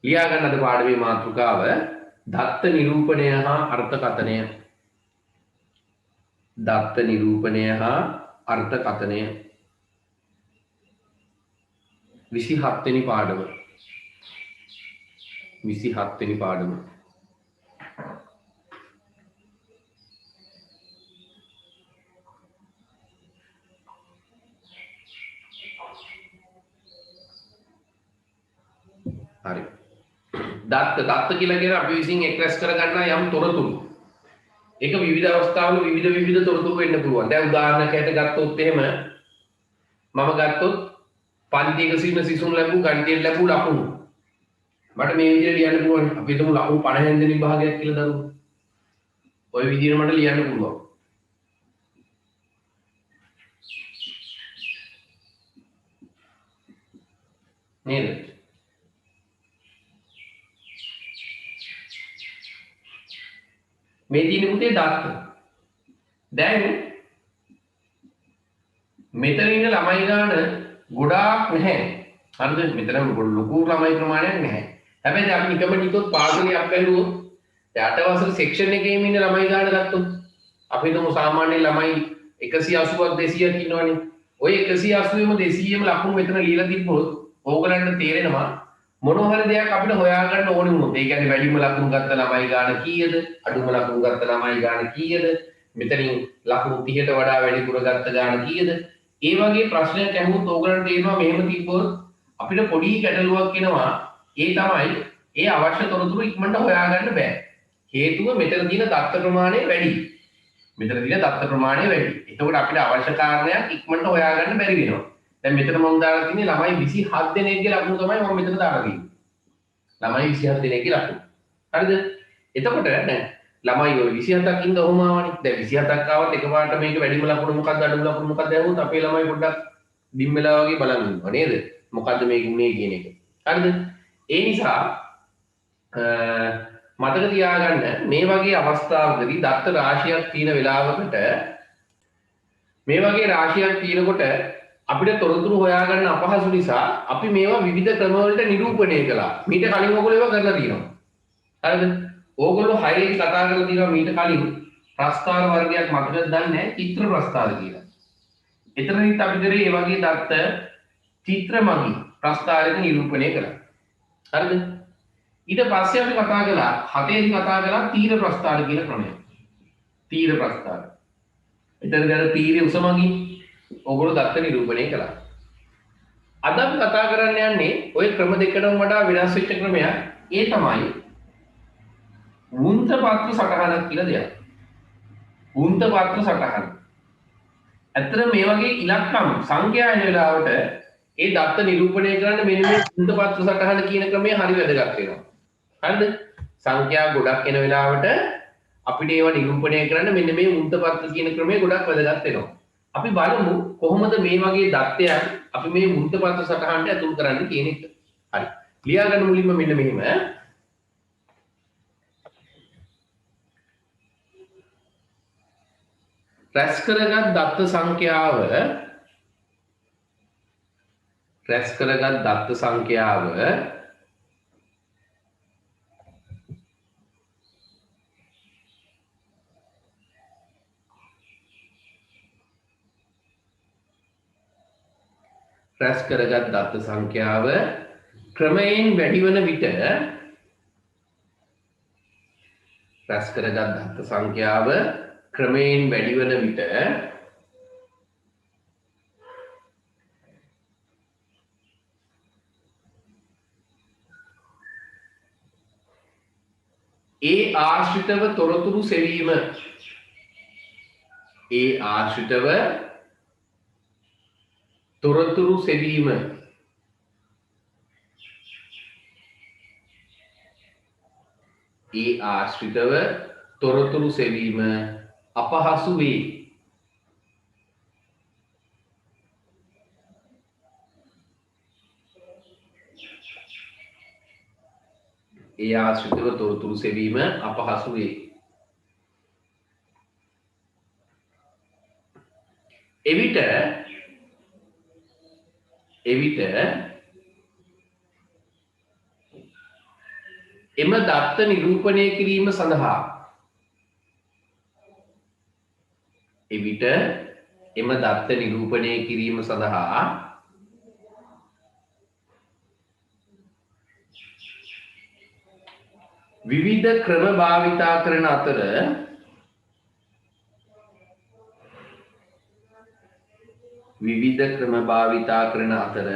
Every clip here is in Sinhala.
ලියා ගන්න අද පාඩමේ මාතෘකාව දත්ත නිරූපණය හා අර්ථකථනය. දත්ත නිරූපණය හා අර්ථකථනය 27 වෙනි පාඩම. 27 වෙනි පාඩම. හරි. දත්ත කියලා කියන අපි විසින් එක්ස්ප්‍රෙස් කර ගන්න යම් තොරතුරු. ඒක විවිධ අවස්ථාවල විවිධ තොරතුරු වෙන්න පුළුවන්. දැන් උදාහරණයකට ගත්තොත් එහෙම මම ගත්තොත් පන්තියක සිටින සිසුන් ලැබූ ගණිතයෙන් ලැබූ ලකුණු. මට මේ විදිහට ලියන්න පුළුවන්. අපි හිතමු ලකුණු 50 දෙන විභාගයක් කියලා දරුවෝ. ওই විදිහට මට ලියන්න පුළුවන්. නේද? මේ තියෙන පුතේ දත්ත. දැන් මෙතන ඉන්න ළමයි ගාන ගොඩාක් නැහැ. හරිද? මෙතන ලොකු ළමයි ප්‍රමාණයක් නැහැ. හැබැයි දැන් අපි නිකම්ම හිතුවොත් පාඩමේ අපැලුවොත් දැන් 8 වසර සෙක්ෂන් එකේම ඉන්න ළමයි ගාන ගත්තොත් අපි හිතමු සාමාන්‍ය ළමයි 180ක් 200ක් ඉන්නවනේ. ওই 180ෙම 200ෙම ලකුණු මෙතන ලියලා තිබ්බොත් ඕගලන්ට තේරෙනවා මොනවා හරි දෙයක් අපිට හොයාගන්න ඕනේ වුණොත්. ඒ කියන්නේ වැඩිම ලකුණු ගත්ත ළමයි ගාන කීයද? අඩුම ලකුණු ගත්ත ළමයි ගාන කීයද? මෙතනින් ලකුණු 30ට වඩා වැඩිපුර ගත්ත ගාන කීයද? ඒ වගේ ප්‍රශ්නයක් අහුවොත් ඕගලන්ට තේරෙනවා මෙහෙම තිබ්බොත් අපිට පොඩි ගැටලුවක් එනවා. ඒ තමයි ඒ අවශ්‍ය තොරතුරු ඉක්මනට හොයාගන්න බෑ. හේතුව මෙතන තියෙන දත්ත ප්‍රමාණය වැඩි. මෙතන තියෙන දත්ත ප්‍රමාණය වැඩි. එතකොට අපිට අවශ්‍ය කාරණයක් ඉක්මනට හොයාගන්න බැරි වෙනවා. දැන් මෙතන මම දාලා තියෙන්නේ ළමයි 27 දෙනෙක්ගේ ලකුණු තමයි මම මෙතන දාලා තියෙන්නේ. ළමයි 27 දෙනෙක්ගේ ලකුණු. හරිද? එතකොට දැන් ළමයි ඔය 27ක් ඉඳ ඔහොම ආවනේ. දැන් 27ක් ආවත් එකපාරට මේක වැඩිම ලකුණු මොකක්ද අඩුම ලකුණු මොකක්ද ඇහුවොත් අපේ ළමයි පොඩ්ඩක් ඩිම් වෙලා වගේ බලන් ඉන්නවා නේද? මොකද්ද මේක උනේ කියන එක. හරිද? ඒ නිසා මතක තියාගන්න මේ වගේ අවස්ථාවකදී දත්ත රාශියක් තියෙන වෙලාවකට මේ වගේ රාශියක් තියෙනකොට අපිට තොරතුරු හොයාගන්න අපහසු නිසා අපි මේවා විවිධ ක්‍රම වලට නිරූපණය කළා. මීට කලින් ඔයගොල්ලෝ ඒවා කරලා තියෙනවා. හරිද? ඕගොල්ලෝ හයිලයිට් කතා කරලා තියෙනවා මීට කලින් ප්‍රස්තාර වර්ගයක් මතකද දන්නේ නැහැ චිත්‍ර ප්‍රස්තාර කියලා. එතනදිත් අපි කරේ මේ වගේ දත්ත චිත්‍ර මගින් ප්‍රස්තාරයක නිරූපණය කළා. හරිද? ඊට පස්සේ අපි කතා කළා හතේදී කතා කළා තීර ප්‍රස්තාර කියන ක්‍රමය. තීර ප්‍රස්තාර. එතන දැන් තීරයේ උස මගින් ඔගොල්ලෝ දත්ත නිරූපණය කළා. අද අපි කතා කරන්න යන්නේ ওই ක්‍රම දෙකටම වඩා වෙනස් වෙච්ච ක්‍රමයක්. ඒ තමයි වුන්තපත්‍ර සටහනක් කියලා දෙයක්. වුන්තපත්‍ර සටහන. ඇත්තට මේ වගේ ඉලක්කම් සංඛ්‍යා එන වෙලාවට ඒ දත්ත නිරූපණය කරන්න මෙන්න මේ වුන්තපත්‍ර සටහන කියන ක්‍රමය හරි වැදගත් වෙනවා. හරිද? සංඛ්‍යා ගොඩක් එන වෙලාවට අපිට ඒවා නිරූපණය කරන්න මෙන්න මේ වුන්තපත්‍ර කියන ක්‍රමය ගොඩක් වැදගත් වෙනවා. අපි බලමු කොහොමද මේ වගේ දත්තයන් අපි මේ වෘත්තපත්‍ර සටහනට ඇතුල් කරන්න කියන එක. හරි. ලියා ගන්න මුලින්ම මෙන්න මෙහෙම. රැස් කරගත් දත්ත සංඛ්‍යාව ක්‍රමයෙන් වැඩි වන විට ඒ ආශ්‍රිතව තොරතුරු සෙවීම අපහසු වේ. එවිට එම දත්ත නිරූපණය කිරීම සඳහා එවිට එම දත්ත නිරූපණය කිරීම සඳහා විවිධ ක්‍රම භාවිතා කරන අතර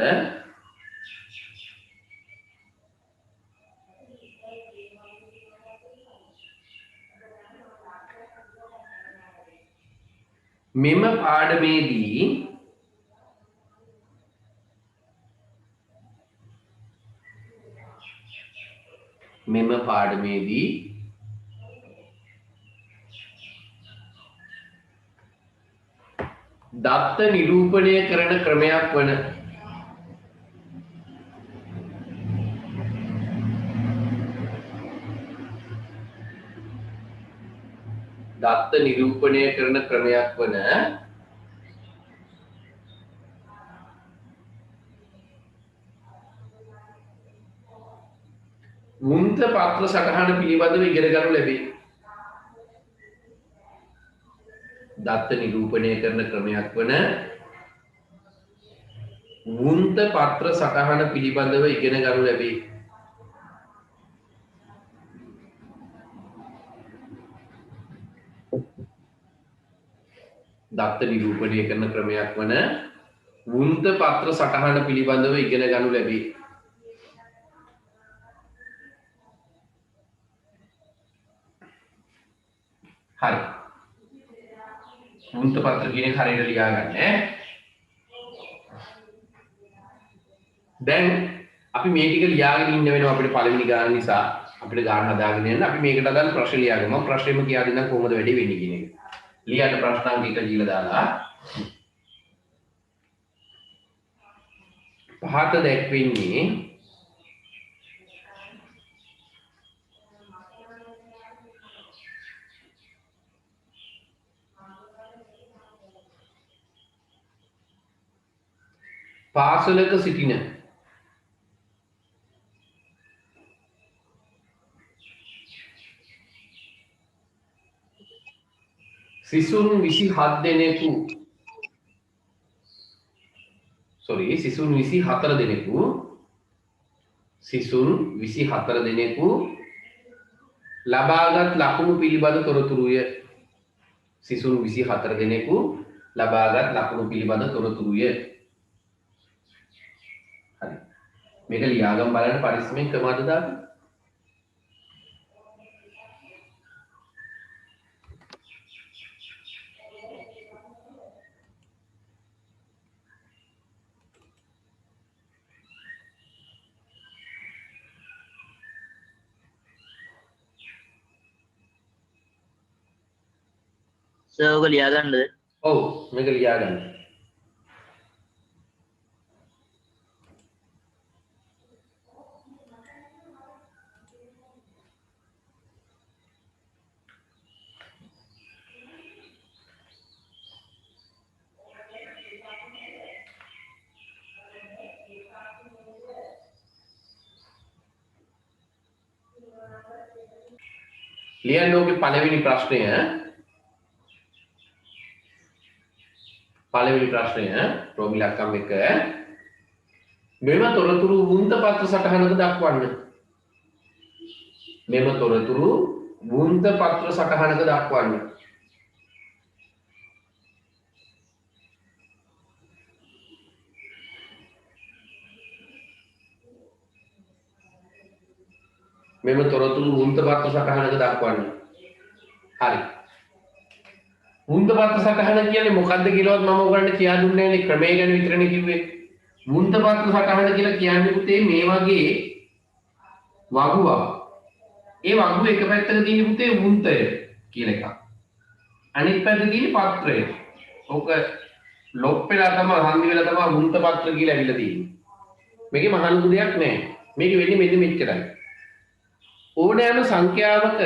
මෙම පාඩමේදී දත්ත නිරූපණය කරන ක්‍රමයක් වන වෘත්ත පත්‍ර සටහන පිළිබඳව ඉගෙන ගනු ලැබේ. දත්ත නිරූපණය කරන ක්‍රමයක් වන වෘත්ත පත්‍ර සටහන පිළිබඳව ඉගෙන ගනු ලැබේ. දත්ත නිරූපණය කරන ක්‍රමයක් වන වෘත්ත පත්‍ර සටහන පිළිබඳව ඉගෙන ගනු ලැබේ. හරි. වෘත්ත පත්‍ර කියන එක හරියට ලියා ගන්න ඈ. දැන් අපි මේ ටික ලියාගෙන ඉන්න වෙනවා අපිට පළවෙනි ගාන නිසා. අපිට ගාන හදාගෙන යන්න අපි මේකට අදාළ ප්‍රශ්න ලියාගමු. මම ප්‍රශ්නෙම කියා දෙන්නම් කොහොමද වැඩේ වෙන්නේ කියන එක. ලියන්න ප්‍රශ්නාංක එක දීලා දාලා පහත දැක්වෙන්නේ පාසලක සිටින සිසුන් 24 දෙනෙකු ලබාගත් ලකුණු පිළිබඳ තොරතුරුය. සිසුන් 24 දෙනෙකු ලබාගත් ලකුණු පිළිබඳ තොරතුරුය. හරි. මේක ලියාගම් බලන්න පරිස්සමෙන් ක්‍රමවද දාන්න. සර්වක ලියා ගන්නද? ඔව් මේක ලියා ගන්න. ලියන්න ඕකේ පළවෙනි ප්‍රශ්නය ප්‍රෝමිලක්කම් 1 මෙම තොරතුරු වෘත්ත පත්‍ර සටහනක දක්වන්න. මෙම තොරතුරු වෘත්ත පත්‍ර සටහනක දක්වන්න. මෙම තොරතුරු වෘත්ත පත්‍ර සටහනක දක්වන්න. හරි. වෘත්ත පත්‍ර සටහන කියන්නේ මොකක්ද කියලාවත් මම ඔයගලන්ට කියා දුන්නේ නැහැ නේ. ක්‍රමය ගැන විතරනේ කිව්වේ. වෘත්ත පත්‍ර සටහන කියලා කියන්නේ පුතේ මේ වගේ වගුවක්. ඒ වගුව එක පැත්තක තියෙන පුතේ වෘත්තය කියලා එකක්. අනිත් පැත්තේ තියෙන පත්‍රය. ඕක ලොප් වෙලා තමයි හන්දි වෙලා තමයි වෘත්ත පත්‍ර කියලා ඇවිල්ලා තියෙන්නේ. මේකේ මහලු දෙයක් නැහැ. මේක වෙන්නේ මෙන්න මෙච්චරයි. ඕනෑම සංඛ්‍යාවක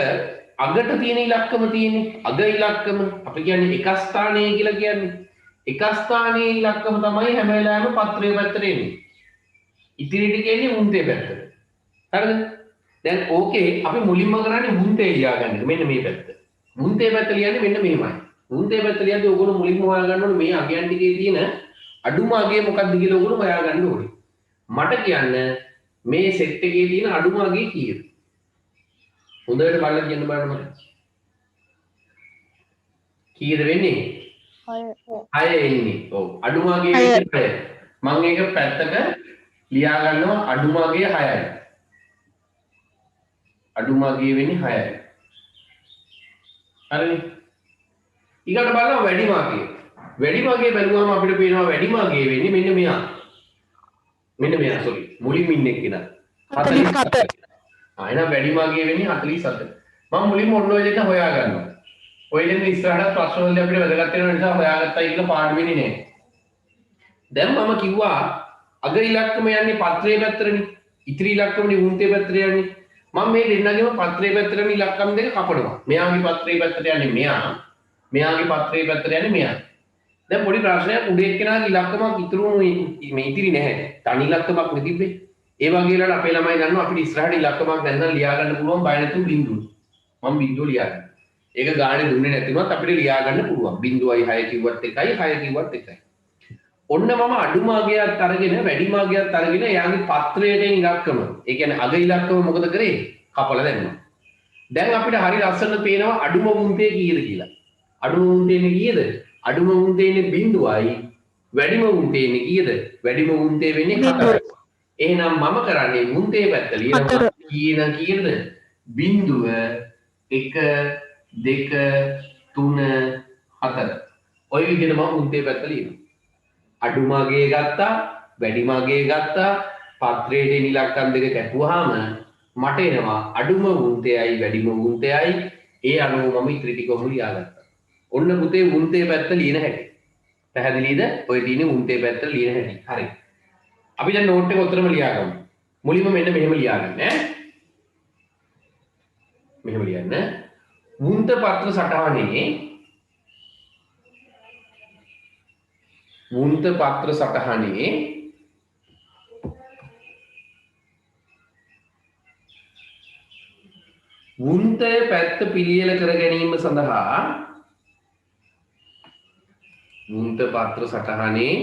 අගට තියෙන ඉලක්කම තියෙන්නේ අග ඉලක්කම අපි කියන්නේ එක ස්ථානයේ කියලා කියන්නේ එක ස්ථානයේ ඉලක්කම තමයි හැම වෙලාවෙම පත්‍රයේ පැත්තට එන්නේ ඉතිරියට කියන්නේ වෘත්තයේ පැත්තට හරිද දැන් ඕකේ අපි මුලින්ම කරන්නේ මුන්තේ ලියා ගන්න එක. මෙන්න මේ පැත්ත. මුන්තේ පැත්ත ලියන්නේ මෙන්න මෙහෙමයි. මුන්තේ පැත්ත ලියද්දී ඔයගොල්ලෝ මුලින්ම හොයා ගන්න ඕනේ මේ අගයන් ටිකේ තියෙන අඩුම අගය මොකක්ද කියලා ඔයගොල්ලෝ හොයා ගන්න ඕනේ. මට කියන්න මේ සෙට් එකේ තියෙන අඩුම අගය කීයද? හොඳට බලලා කියන්න බලන්න මට. කීයද වෙන්නේ? 6 එන්නේ. ඔව්. අඩුම අගය වෙන්නේ 6. මම ඒක පැත්තක ලියා ගන්නවා අඩුම අගය 6යි. අඩුම අගය වෙන්නේ 6යි. හරිනේ. ඊකට බලන්න වැඩිම අගය. වැඩිම අගය බැලුවම අපිට පේනවා වැඩිම අගය වෙන්නේ මෙන්න මෙයා. මෙන්න මෙයා සෝරි. මුලින්ම ඉන්නේ කෙනා. 47. එහෙනම් වැඩිම අගය වෙන්නේ 47. මම මුලින්ම ඔන්න ඔය දෙක හොයා ගන්නවා. ඔය දෙන්න ඉස්සරහට ප්‍රශ්න වලදී අපිට වැදගත් වෙන නිසා හොයාගත්තයි කියලා පාඩු වෙන්නේ නැහැ. දැන් මම කිව්වා අග ඉලක්කම යන්නේ පත්‍රයේ පැත්තටනේ. ඉතිරි ඉලක්කමනේ වුන්තේ පැත්තට යන්නේ. මම මේ දෙන්නගේම පත්‍රයේ පැත්තටම ඉලක්කම් දෙක කපනවා. මෙයාගේ පත්‍රයේ පැත්තට යන්නේ මෙයා. මෙයාගේ පත්‍රයේ පැත්තට යන්නේ මෙයා. දැන් පොඩි ප්‍රශ්නයක් උඩ එක්කෙනාගේ ඉලක්කමක් ඉතුරු මේ ඉතිරි නැහැ. තනි ඉලක්කමක් නෙතිබ්බේ. ඒ වගේ වෙලාවට අපේ ළමයි දන්නවා අපිට ඉස්සරහට ඉලක්කමක් දැන් ලියා ගන්න පුළුවන් බය නැතුව බිඳුව. මම බිඳුව ලියා ගන්නවා. ඒක ගානේ දුන්නේ නැතිවත් අපිට ලියා ගන්න පුළුවන්. 0.6 කිව්වත් එකයි 6 කිව්වත් එකයි. ඔන්න මම අඩුම අගයක් අරගෙන වැඩිම අගයක් අරගෙන යාගේ පත්‍රයට ඉලක්කම. ඒ කියන්නේ අග ඉලක්කම මොකද කරේ? කපලා දැම්මා. දැන් අපිට හරි ලස්සන පේනවා අඩුම වුන්තේ කීයද කියලා. අඩුම වුන්තේනේ කීයද? අඩුම වුන්තේනේ 0යි. වැඩිම වුන්තේනේ කීයද? වැඩිම වුන්තේ වෙන්නේ 4යි. එහෙනම් මම කරන්නේ වුන්තේ පැත්ත ලියනවා කීයද? 0 1 2 3 4. ඔය විදිහට මම වුන්තේ පැත්ත ලියනවා. අඩුම අගය ගත්තා වැඩිම අගය ගත්තා පත්‍රයේ ඉලක්කම් දෙක කැපුවාම මට එනවා අඩුම වුන්තයයි වැඩිම වුන්තයයි ඒ අනුව මම ඉතිරි ටික කොහොම ලියාගත්තා. ඔන්න පුතේ වුන්තේ පැත්ත ලියන හැටි. පැහැදිලිද? ඔය තියෙන වුන්තේ පැත්ත ලියන හැටි. හරි. අපි දැන් නෝට් එක උතරම ලියාගමු. මුලින්ම මෙන්න මෙහෙම ලියාගන්න ඈ. මෙහෙම ලියන්න. වුන්ත පත්‍ර සටහනේ වුන්ත පත්‍ර සටහනේ වුන්තය පැත්ත පිළියෙල කර ගැනීම සඳහා වුන්ත පත්‍ර සටහනේ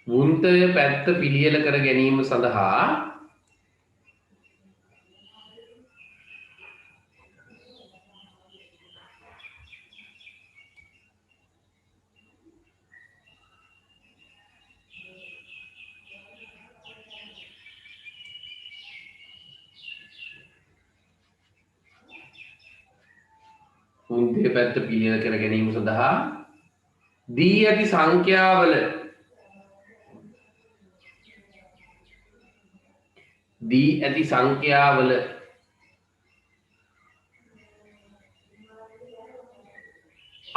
වුන්තය පැත්ත පිළියෙල කර ගැනීම සඳහා වුන්තේ පැත්ත පිළියෙල කර ගැනීම සඳහා දී ඇති සංඛ්‍යාවල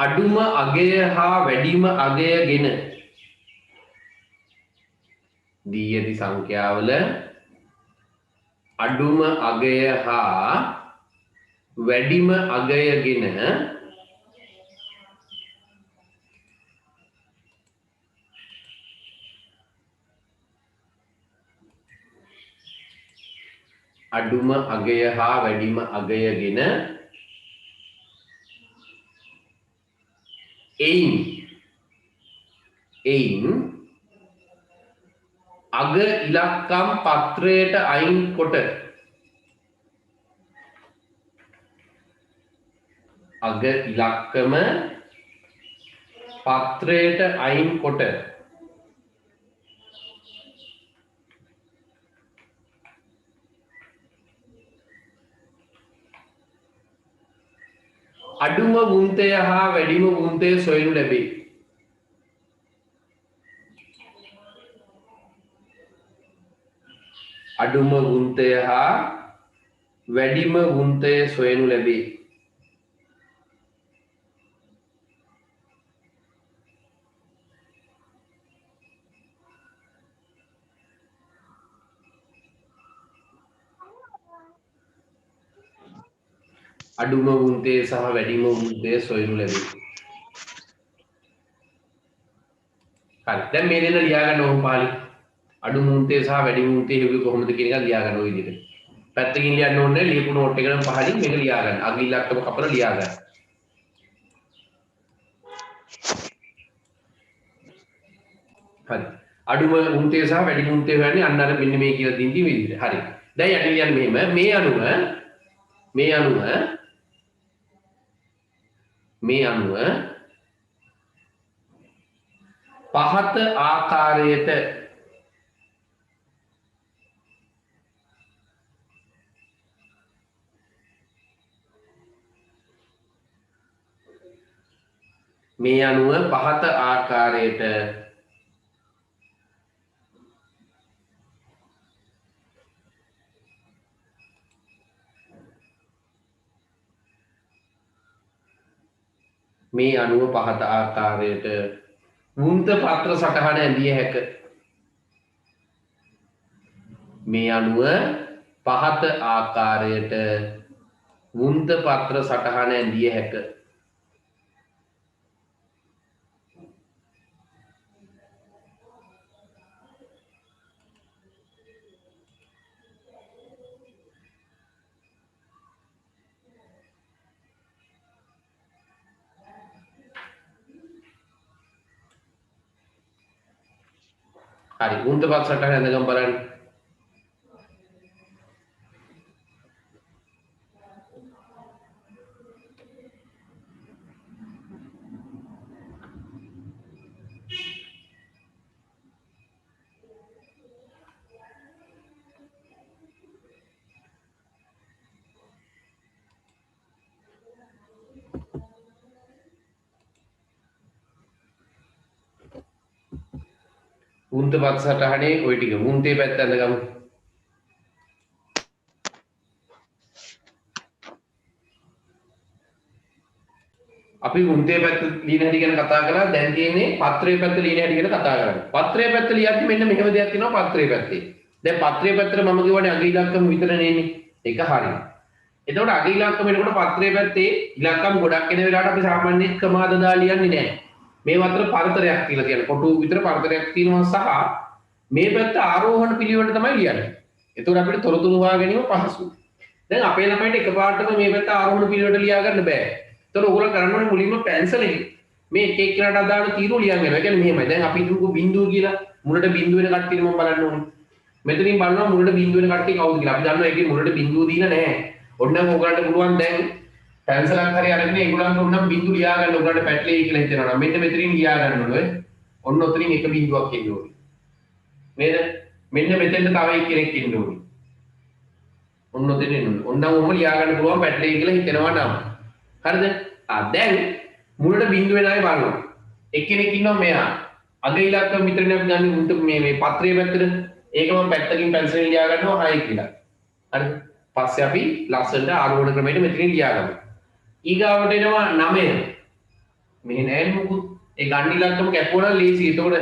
අඩුම අගය හා වැඩිම අගයගෙන දී ඇති සංඛ්‍යාවල අඩුම අගය හා වැඩිම අගයගෙන අඩුම අගය හා වැඩිම අගයගෙන එයින් අග ඉලක්කම් පත්‍රයට අයින් කොට අග ඉලක්කම පත්‍රයට අයින් කොට අඩුම වුන්තය හා වැඩිම වුන්තය සොයනු ලැබේ. අඩුම වුන්තය හා වැඩිම වුන්තය සොයනු ලැබේ. අඩුම වුන්තේ සහ වැඩිම වුන්තේ සොයනු ලැබේ. හරි. දැන් මේ දෙන්න ලියා ගන්න ඕන පාළි. අඩුම වුන්තේ සහ වැඩිම වුන්තේ හේතු කොහොමද කියන එක ලියා ගන්න ඔය විදිහට. පැත්තකින් ලියන්න ඕනේ ලියපු නෝට් එකෙන් පහලින් මේක ලියා ගන්න. අග ඉලක්කම කපලා ලියා ගන්න. හරි. අඩුම උන්තේ සහ වැඩිම උන්තේ හොයන්නේ අන්න අර මෙන්න මේ කියලා දින්දි විදිහට. හරි. දැන් යටි ලියන්නේ මෙහෙම මේ අණුව පහත ආකාරයට මේ අණුව පහත ආකාරයට වුන්ත පත්‍ර සටහන ඇඳිය හැක. මේ අණුව පහත ආකාරයට වුන්ත පත්‍ර සටහන ඇඳිය හැක. හරි වුන්ත පත්‍ර සටහන ඇඳගම් බලන්න. වුන්ත පත්‍ර සටහනේ ওই ටික වුන්තේ පැත්ත ඇඳගමු. අපි වුන්තේ පැත්ත ලියන හැටි ගැන කතා කළා. දැන් තියෙන්නේ පත්‍රයේ පැත්ත ලියන හැටි ගැන කතා කරන්නේ. පත්‍රයේ පැත්ත ලියද්දි මෙන්න මෙහෙම දෙයක් තියෙනවා පත්‍රයේ පැත්තේ. දැන් පත්‍රයේ පැත්තට මම කියවනේ අග ඉලක්කම විතරනේ එන්නේ. ඒක හරියි. එතකොට අග ඉලක්කම එනකොට පත්‍රයේ පැත්තේ ඉලක්කම් ගොඩක් එන වෙලාවට අපි සාමාන්‍යයෙන් ක්‍රමාදදා ලියන්නේ නැහැ. මේ වතර පරතරයක් කියලා කියන්නේ කොටු විතර පරතරයක් තියෙනවා සහ මේ පැත්ත ආරෝහණ පිළිවෙලට තමයි ලියන්නේ. එතකොට අපිට තොරතුරු හොයා ගැනීම පහසුයි. දැන් අපේ ළමයින්ට එකපාරටම මේ පැත්ත ආරෝහණ පිළිවෙලට ලියා ගන්න බෑ. එතකොට ඕගොල්ලෝ කරන්න ඕනේ මුලින්ම පැන්සලෙන් මේ එක එක්කනට අදාළ තීරු ලියන් වෙනවා. ඒ කියන්නේ මෙහෙමයි. දැන් අපි හිතමුකෝ බිඳුව කියලා මුලට බිඳුව වෙන කට්ටිය මම බලන්න ඕනේ. මෙතනින් බලනවා මුලට බිඳුව වෙන කට්ටිය කවුද කියලා. අපි දන්නවා ඒකේ මුලට බිඳුව දීලා නැහැ. ඔන්නම් ඕගලන්ට පුළුවන් දැන් පැන්සලක් හරි අරගෙන ඒගොල්ලන්ට උන්නම් බිඳු ලියා ගන්න උගලන්ට පැටලෙයි කියලා හිතනවා නම් මෙන්න මෙතනින් ලියා ගන්න ඕනේ. ඔන්න ඔතනින් එක බිඳුවක් එන්න ඕනේ. නේද? මෙන්න මෙතෙන්ට තව එක්කෙනෙක් ඉන්න ඕනේ. ඔන්න ඔතනින් එන්න ඕනේ. ඔන්නම් ඔහම ලියා ගන්න පුළුවන් පැටලෙයි කියලා හිතනවා නම්. හරිද? දැන් මුලට බිඳු වෙන අය බලනවා. එක්කෙනෙක් ඉන්නවා මෙයා. අග ඉලක්කම විතරනේ අපි ගන්න උන්ට මේ පත්‍රයේ පැත්තට. ඒක මම පැත්තකින් පැන්සලෙන් ලියා ගන්නවා 6 කියලා. හරිද? පස්සේ අපි ලස්සනට ආරෝහණ ක්‍රමයට මෙතනින් ලියා ගමු. ඊගාවට එනවා 9. මෙහෙ නෑ මොකුත්. ඒ ගන්න ඉලක්කම කැපුවා නම් ලේසි. එතකොට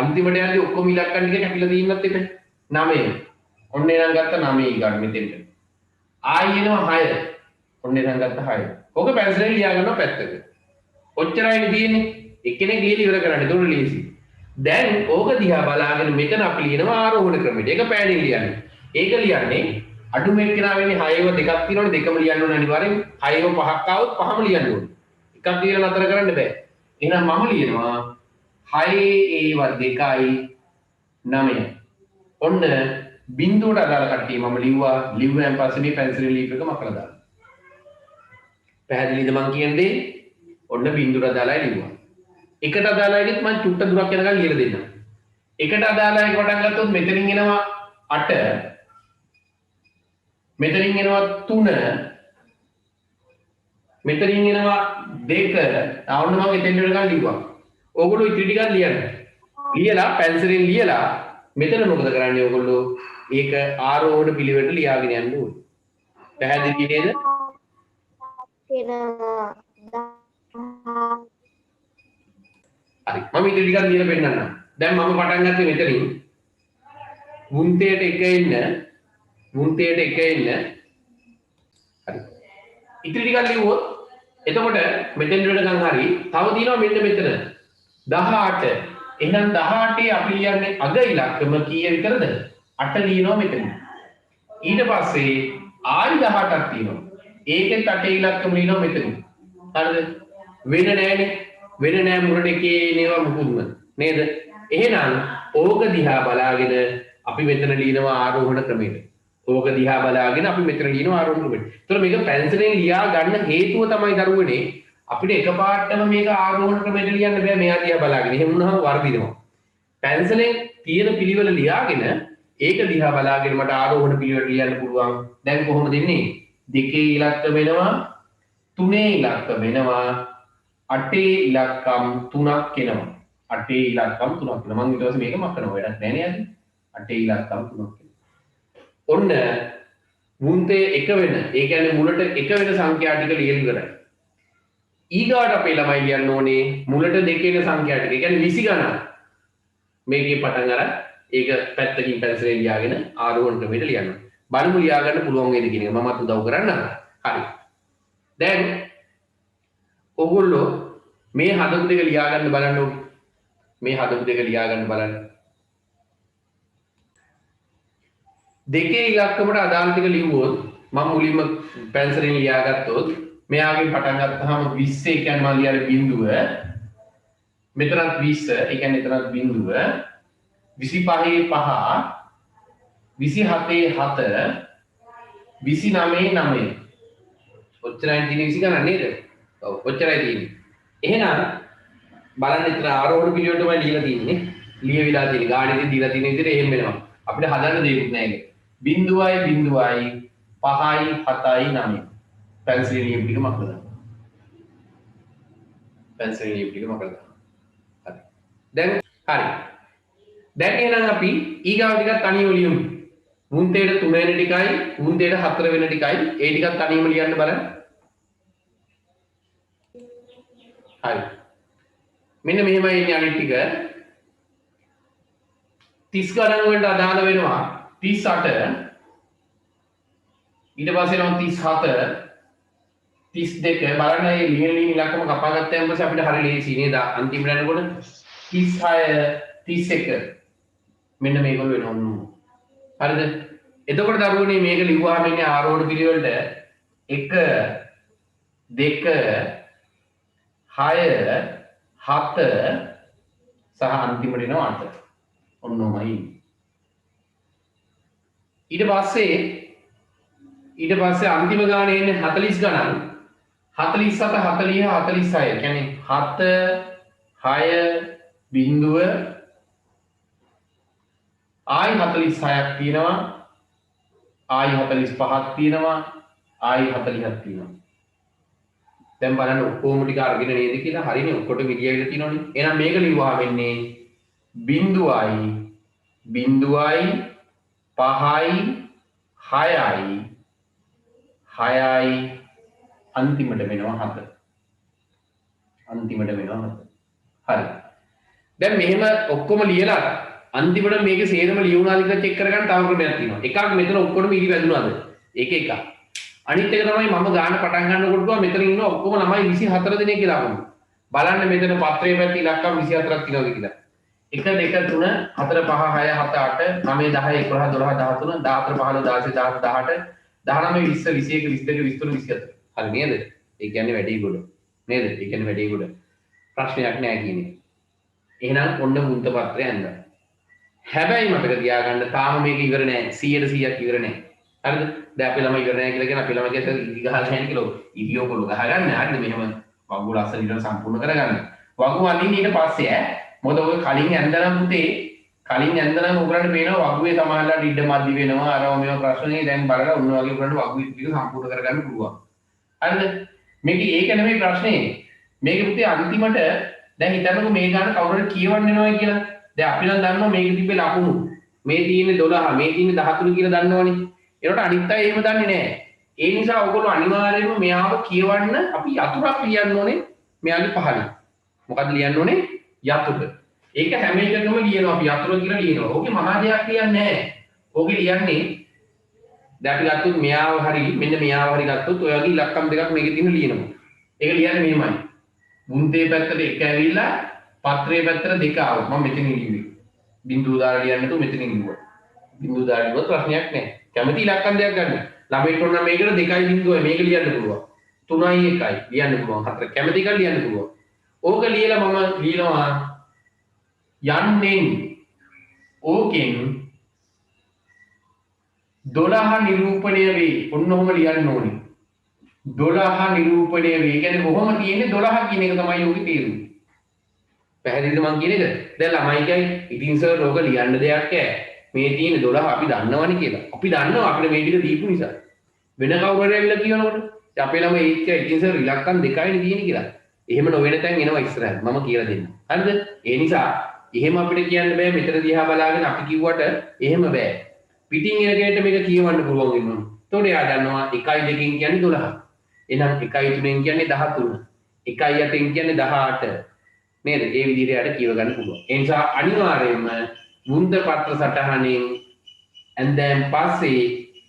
අන්තිමට යන්නේ ඔක්කොම ඉලක්කම් ටික කැපිලා තියෙනත් එක 9. ඔන්න එනම් ගත්ත 9 ඊගාට මෙතෙන්ට. ආයි එනවා 6. ඔන්න එනම් ගත්ත 6. ඕක පැන්සලෙන් ලියා ගන්නවා පැත්තක. ඔච්චරයිනේ තියෙන්නේ. එක්කෙනෙක් ලියලා ඉවර කරන්න. ඒක ලේසි. දැන් ඕක දිහා බලාගෙන මෙතන අපි ලියනවා ආරෝහණ ක්‍රමයට. ඒක පෑණින් ලියන්නේ. ඒක ලියන්නේ අඩුම එක්කෙනා වෙන්නේ 6ව දෙකක් තියෙනවනේ දෙකම ලියන්න ඕනේ අනිවාර්යෙන්. 6ව 5ක් ආවොත් 5ම ලියන්න ඕනේ. එකක් ලියලා නතර කරන්න බෑ. එහෙනම් මම ලියනවා 6 2 ඔන්න බිඳුවට අදාළ කට්ටිය මම ලිව්වා. ලිව්වයන් පස්සේ මේ පැන්සලෙන් ලියපු එක මකලා දාන්න. පැහැදිලිද මං කියන්නේ? ඔන්න බිඳුවට අදාළයි ලිව්වා. එකට අදාළයිත් මං චුට්ට දුරක් යනකම් ලියලා දෙන්නම්. එකට අදාළයි පටන් ගත්තොත් මෙතනින් එනවා 8 මෙතනින් එනවා 3 මෙතනින් එනවා 2 ආවොත් මම එතෙන් වෙනකන් ලිව්වා. ඕගොල්ලෝ ඉතිරි ටිකක් ලියන්න. ලියලා පැන්සලෙන් ලියලා මෙතන මොකද කරන්නේ ඕගොල්ලෝ? ඒක ආරෝහණ පිළිවෙලට ලියාගෙන යන්න ඕනේ. පැහැදිලි නේද? හරි. මම ඉතිරි ටිකක් ලියලා පෙන්නන්නම්. දැන් මම පටන් ගත්තේ මෙතනින්. වුන්තයට එක එන්න මුන්තයට එක එන්න. හරි. ඉතිරි ටිකක් ලිව්වොත් එතකොට මෙතෙන් වෙනකන් හරි. තව තියෙනවා මෙන්න මෙතන 18. එහෙනම් 18 අපි ලියන්නේ අග ඉලක්කම කීය විතරද? 8 ලියනවා මෙතන. ඊට පස්සේ ආයි 18ක් තියෙනවා. ඒකෙත් 8 ඉලක්කම ලියනවා මෙතන. හරිද? වෙන නෑනේ. වෙන නෑ මුලට එකේ නේවා මුකුත්ම. නේද? එහෙනම් ඕක දිහා බලාගෙන අපි මෙතන ලියනවා ආරෝහණ ක්‍රමයට. ඕක දිහා බලාගෙන අපි මෙතන ලියනවා ආරෝහණ ක්‍රමයට. ඒතර මේක පැන්සලෙන් ලියා ගන්න හේතුව තමයි දරුවනේ අපිට එකපාරටම මේක ආරෝහණ ක්‍රමයට ලියන්න බෑ මෙයා දිහා බලාගෙන. එහෙම වුණාම වර්ධිනවා. පැන්සලෙන් තියෙන පිළිවෙල ලියාගෙන ඒක දිහා බලාගෙන මට ආරෝහණ පිළිවෙල ලියන්න පුළුවන්. දැන් කොහොමද ඉන්නේ? 2 ඉලක්ක වෙනවා 3 ඉලක්ක වෙනවා 8 ඉලක්කම් 3ක් එනවා. 8 ඉලක්කම් 3ක් එනවා. මම ඊට පස්සේ මේක මකනවා වැඩක් නැහැ නේද? 8 ඉලක්කම් 3ක් එනවා. ඔන්න මුන්තේ එක වෙන ඒ කියන්නේ මුලට එක වෙන සංඛ්‍යා ටික ලියලා ඉවරයි. ඊගාට අපේ ළමයි ලියන්න ඕනේ මුලට දෙකේන සංඛ්‍යා ටික. ඒ කියන්නේ 20 ගණන්. මේකේ පටන් අර ඒක පැත්තකින් පැන්සලෙන් ලියාගෙන ආරෝහණ ක්‍රමයට ලියන්න. බලමු ලියා ගන්න පුළුවන් වේද කියන එක මමත් උදව් කරන්නම්. හරි. දැන් ඔගොල්ලෝ මේ හදපු දෙක ලියා ගන්න බලන්න ඕනේ. මේ හදපු දෙක ලියා ගන්න බලන්න. දෙකේ ඉලක්කමට අදාළ ටික ලිව්වොත් මම මුලින්ම පැන්සලෙන් ලියාගත්තොත් මෙයාගෙන් පටන් ගත්තාම 20 ඒ කියන්නේ මම ලියන්නේ බිඳුව මෙතනත් 20 ඒ කියන්නේ එතනත් බිඳුව 25 5 27 7 29 9 ඔච්චරයි තියෙන්නේ 20 ගණන් නේද? ඔව් ඔච්චරයි තියෙන්නේ. එහෙනම් බලන්න ඉතන ආරෝහණ පිළිවෙලටමයි ලියලා තියෙන්නේ. ලියවිලා තියෙන්නේ ගාණිතේ දීලා තියෙන විදිහට එහෙම වෙනවා. අපිට හදන්න දෙයක් නැහැ ඒක. බිඳුවයි බිඳුවයි 5යි 7යි 9යි. පැන්සලෙන් ලියපු ටික මකලා දාන්න. පැන්සලෙන් ලියපු ටික මකලා දාන්න. හරි. දැන් හරි. දැන් එහෙනම් අපි ඊගාව ටිකක් තනියම ලියමු. මුන්තේට 3 වෙන ටිකයි මුන්තේට 4 වෙන ටිකයි ඒ ටිකක් තනියම ලියන්න බලන්න. හරි. මෙන්න මෙහෙමයි ඉන්නේ අනිත් ටික. 30 ගණන් වලට අදාළ වෙනවා 38 ඊට පස්සේ එනවා 37 32 බලන්න මේ ලියන ඉලක්කම කපා ගත්තාම පස්සේ අපිට හරිය ලේසි නේද අන්තිමට යනකොට 36 31 මෙන්න මේගොල්ලෝ වෙනවා නෝ හරිද එතකොට දරුවනේ මේක ලිව්වහම ඉන්නේ ආරෝහණ පිළිවෙලට 1 2 6 7 සහ අන්තිමට එනවා 8 ඔන්නෝමයි ඊට පස්සේ අන්තිම ගානේ එන්නේ 40 ගණන් 47 40 46 කියන්නේ 7 6 බිඳුව ආයි 46ක් තියෙනවා ආයි 45ක් තියෙනවා ආයි 40ක් තියෙනවා දැන් බලන්න ඔක්කොම ටික අරගෙන නේද කියලා හරිනේ ඔක්කොට විදියවිලා තියෙනවනේ එහෙනම් මේක ලිව්වහම එන්නේ බිඳුවයි 5යි 6යි 6යි අන්තිමට වෙනවා 7 හරි දැන් මෙහෙම ඔක්කොම ලියලා අන්තිමට මේක සේරම ලියුණාද කියලා චෙක් කරගන්න තව ක්‍රමයක් තියෙනවා එකක් මෙතන ඔක්කොම ඉරි වැදුනාද ඒක එකක් අනිත් එක තමයි මම ගාන පටන් ගන්නකොට මෙතන ඉන්න ඔක්කොම ළමයි 24 දෙනෙක් කියලා වුණා බලන්න මෙතන පත්‍රයේ පැත්තේ ඉලක්කම් 24ක් තියෙනවද කියලා 1 2 3 4 5 6 7 8 9 10 11 12 13 14 15 16 17 18 19 20 21 22 23 24 හරි නේද ඒ කියන්නේ වැඩි ගොඩ නේද ඒ කියන්නේ වැඩි ගොඩ ප්‍රශ්නයක් නෑ කියන්නේ එහෙනම් ඔන්න මුන්ත පත්‍රය ඇඳලා හැබැයි මතක තියාගන්න තාම මේක ඉවර නෑ 100%ක් ඉවර නෑ හරිද දැන් අපි ළමයි ඉවර නෑ කියලා කියන අපි ළමයි කියත ඉදි ගහලා නැහැ කියලා ඉදියෝ කොළු ගහගන්න හරිද මෙහෙම වගුල අසල ඉඳන් සම්පූර්ණ කරගන්න වගු අඳින්න ඊට පස්සේ මොකද ඔය කලින් ඇඳලා පුතේ කලින් ඇඳලා උගලන්ට පේනවා වගුවේ සමානලා ඩිඩ මදි වෙනවා අරව මේව ප්‍රශ්නේ දැන් බලලා උන්න වගේ උගලන්ට වගුවේ ටික සම්පූර්ණ කරගන්න පුළුවන් හරිද මේක ඒක නෙමෙයි ප්‍රශ්නේ මේක පුතේ අන්තිමට දැන් හිතන්නකෝ මේ ගාන කවුරුහරි කියවන්න එනවා කියලා දැන් අපි නම් දන්නවා මේක තිබ්බේ ලකුණු මේ තියෙන්නේ 12 මේ තියෙන්නේ 13 කියලා දන්නවනේ ඒකට අනිත් අය එහෙම දන්නේ නැහැ ඒ නිසා ඔයගොල්ලෝ අනිවාර්යයෙන්ම මෙයාව කියවන්න අපි යතුරක් ලියන්න ඕනේ මෙයාගේ පහලින් මොකද්ද ලියන්න ඕනේ යතුර ඒක හැම එකකම ලියනවා අපි යතුර කියලා ලියනවා ඕකේ මහා දෙයක් ලියන්නේ නැහැ ඕකේ ලියන්නේ දැන් අපි ගත්තොත් මෙයාව හරි මෙන්න මෙයාව හරි ගත්තොත් ඔය වගේ ඉලක්කම් දෙකක් මේකේ තියෙන ලියනවා ඒක ලියන්නේ මෙහෙමයි මුන්තේ පැත්තට එක ඇවිල්ලා පත්‍රයේ පැත්තට දෙක ආවොත් මම මෙතනින් ලියුවේ බිඳුව දාලා ලියන්න තු මෙතනින් ලියුවා බිඳුව දාලා ලියුවොත් ප්‍රශ්නයක් නැහැ කැමති ඉලක්කම් දෙයක් ගන්න. ළමයිට ඕන නම් මේකට 2.0 මේක ලියන්න පුළුවන්. 3යි 1යි ලියන්න පුළුවන්. 4 කැමති එකක් ලියන්න පුළුවන්. ඕක ලියලා මම ලියනවා යන්නෙන් ඕකෙන් 12 නිරූපණය වේ. ඔන්න ඔහොම ලියන්න ඕනේ. 12 නිරූපණය වේ. ඒ කියන්නේ කොහොම තියෙන්නේ 12 කියන එක තමයි යෝගී තේරුම. පැහැදිලිද මං කියන එක? දැන් ළමයි කියයි ඉතින් සර් ඕක ලියන්න දෙයක් ඈ. මේ තියෙන 12 අපි දන්නවනේ කියලා. අපි දන්නවා අපිට මේ ටික දීපු නිසා. වෙන කවුරු හරි ඇවිල්ලා කියනකොට අපේ ළමයි ඒත් කියයි ඉතින් සර් ඉලක්කම් 2යිනේ තියෙන්නේ කියලා. එහෙම නොවන තැන් එනවා ඉස්සරහට. මම කියලා දෙන්නම්. හරිද? ඒ නිසා එහෙම අපිට කියන්න බෑ මෙතන දිහා බලාගෙන අපි කිව්වට එහෙම බෑ. පිටින් එන කෙනෙක්ට මේක කියවන්න පුළුවන් වෙනවා. එතකොට එයා දන්නවා 1 2කින් කියන්නේ 12. එහෙනම් 1 3ෙන් කියන්නේ 13. 1 8ෙන් කියන්නේ 18. නේද? ඒ විදිහට යාට කියව ගන්න පුළුවන්. ඒ නිසා අනිවාර්යයෙන්ම වුන්ද පත්‍ර සටහනෙන් ඇන්දෑන් පස්සේ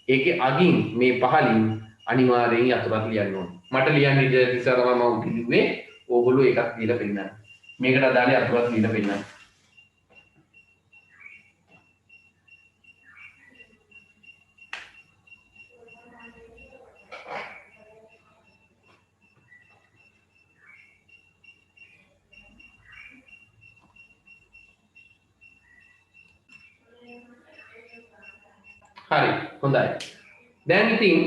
ඒකේ අගින් මේ පහලින් අනිවාර්යෙන් අතුරක් ලියන්න ඕනේ. මට ලියන්න ඉඳ නිසා තමයි මම කිව්වේ ඕගොල්ලෝ එකක් දීලා පෙන්නන්න. මේකට අදාළ අතුරක් දීලා පෙන්නන්න. හරි හොඳයි. දැන් ඉතින්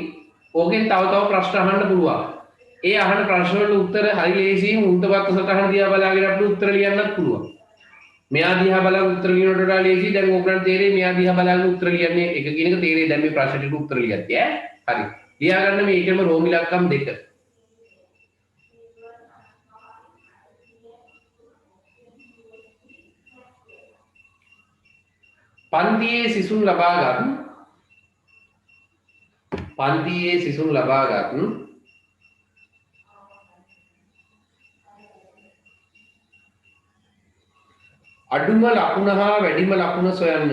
ඕකෙන් තව ප්‍රශ්න අහන්න පුළුවන්. ඒ අහන ප්‍රශ්න වලට උත්තර හරි ලේසියෙන් උන්තපත් සටහන දිහා බලාගෙන අපිට උත්තර ලියන්නත් පුළුවන්. මෙයා දිහා බලාගෙන උත්තර ලියනට වඩා ලේසි. දැන් ඕගොල්ලන්ට තේරෙයි මෙයා දිහා බලාගෙන උත්තර ලියන්නේ එක කියන එක තේරෙයි. දැන් මේ ප්‍රශ්නෙට උත්තර ලියද්දී හරි. ලියා ගන්න මේකෙම රෝම ඉලක්කම් 2. පන්තියේ සිසුන් ලබාගත් අඩුම ලකුණ හා වැඩිම ලකුණ සොයන්න.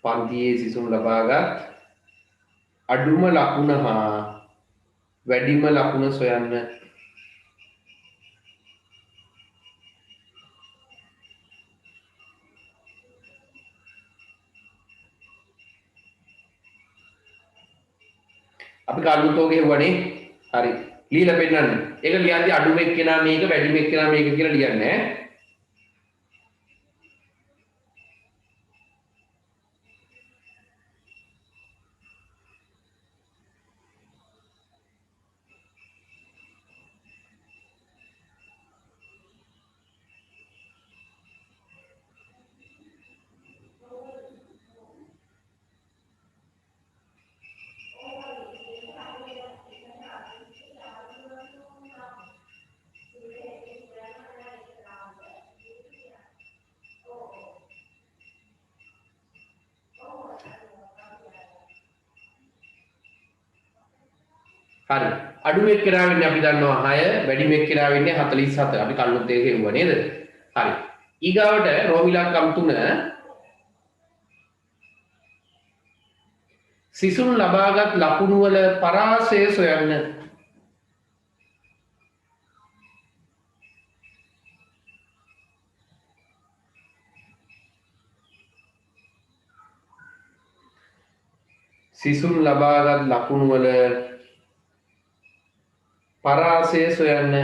පන්තියේ සිසුන් ලබාගත් අඩුම ලකුණ හා වැඩිම ලකුණ සොයන්න. අපි කල්ුතෝගේ හෙව්වනේ. හරි. ලියලා පෙන්නන්න. ඒක ලියද්දි අඩුම එක්කෙනා මේක වැඩිම එක්කෙනා මේක කියලා ලියන්නේ ඈ. හරි. අඩුම එක්කෙනා වෙන්නේ අපි දන්නවා 6, වැඩිම එක්කෙනා වෙන්නේ 47. අපි කල්ුත් ඒක හෙව්වා නේද? හරි. ඊගාවට රෝම ඉලක්කම් 3 සිසුන් ලබාගත් ලකුණු වල පරාසය සොයන්න. සිසුන් ලබාගත් ලකුණු වල පරාසය සොයන්න.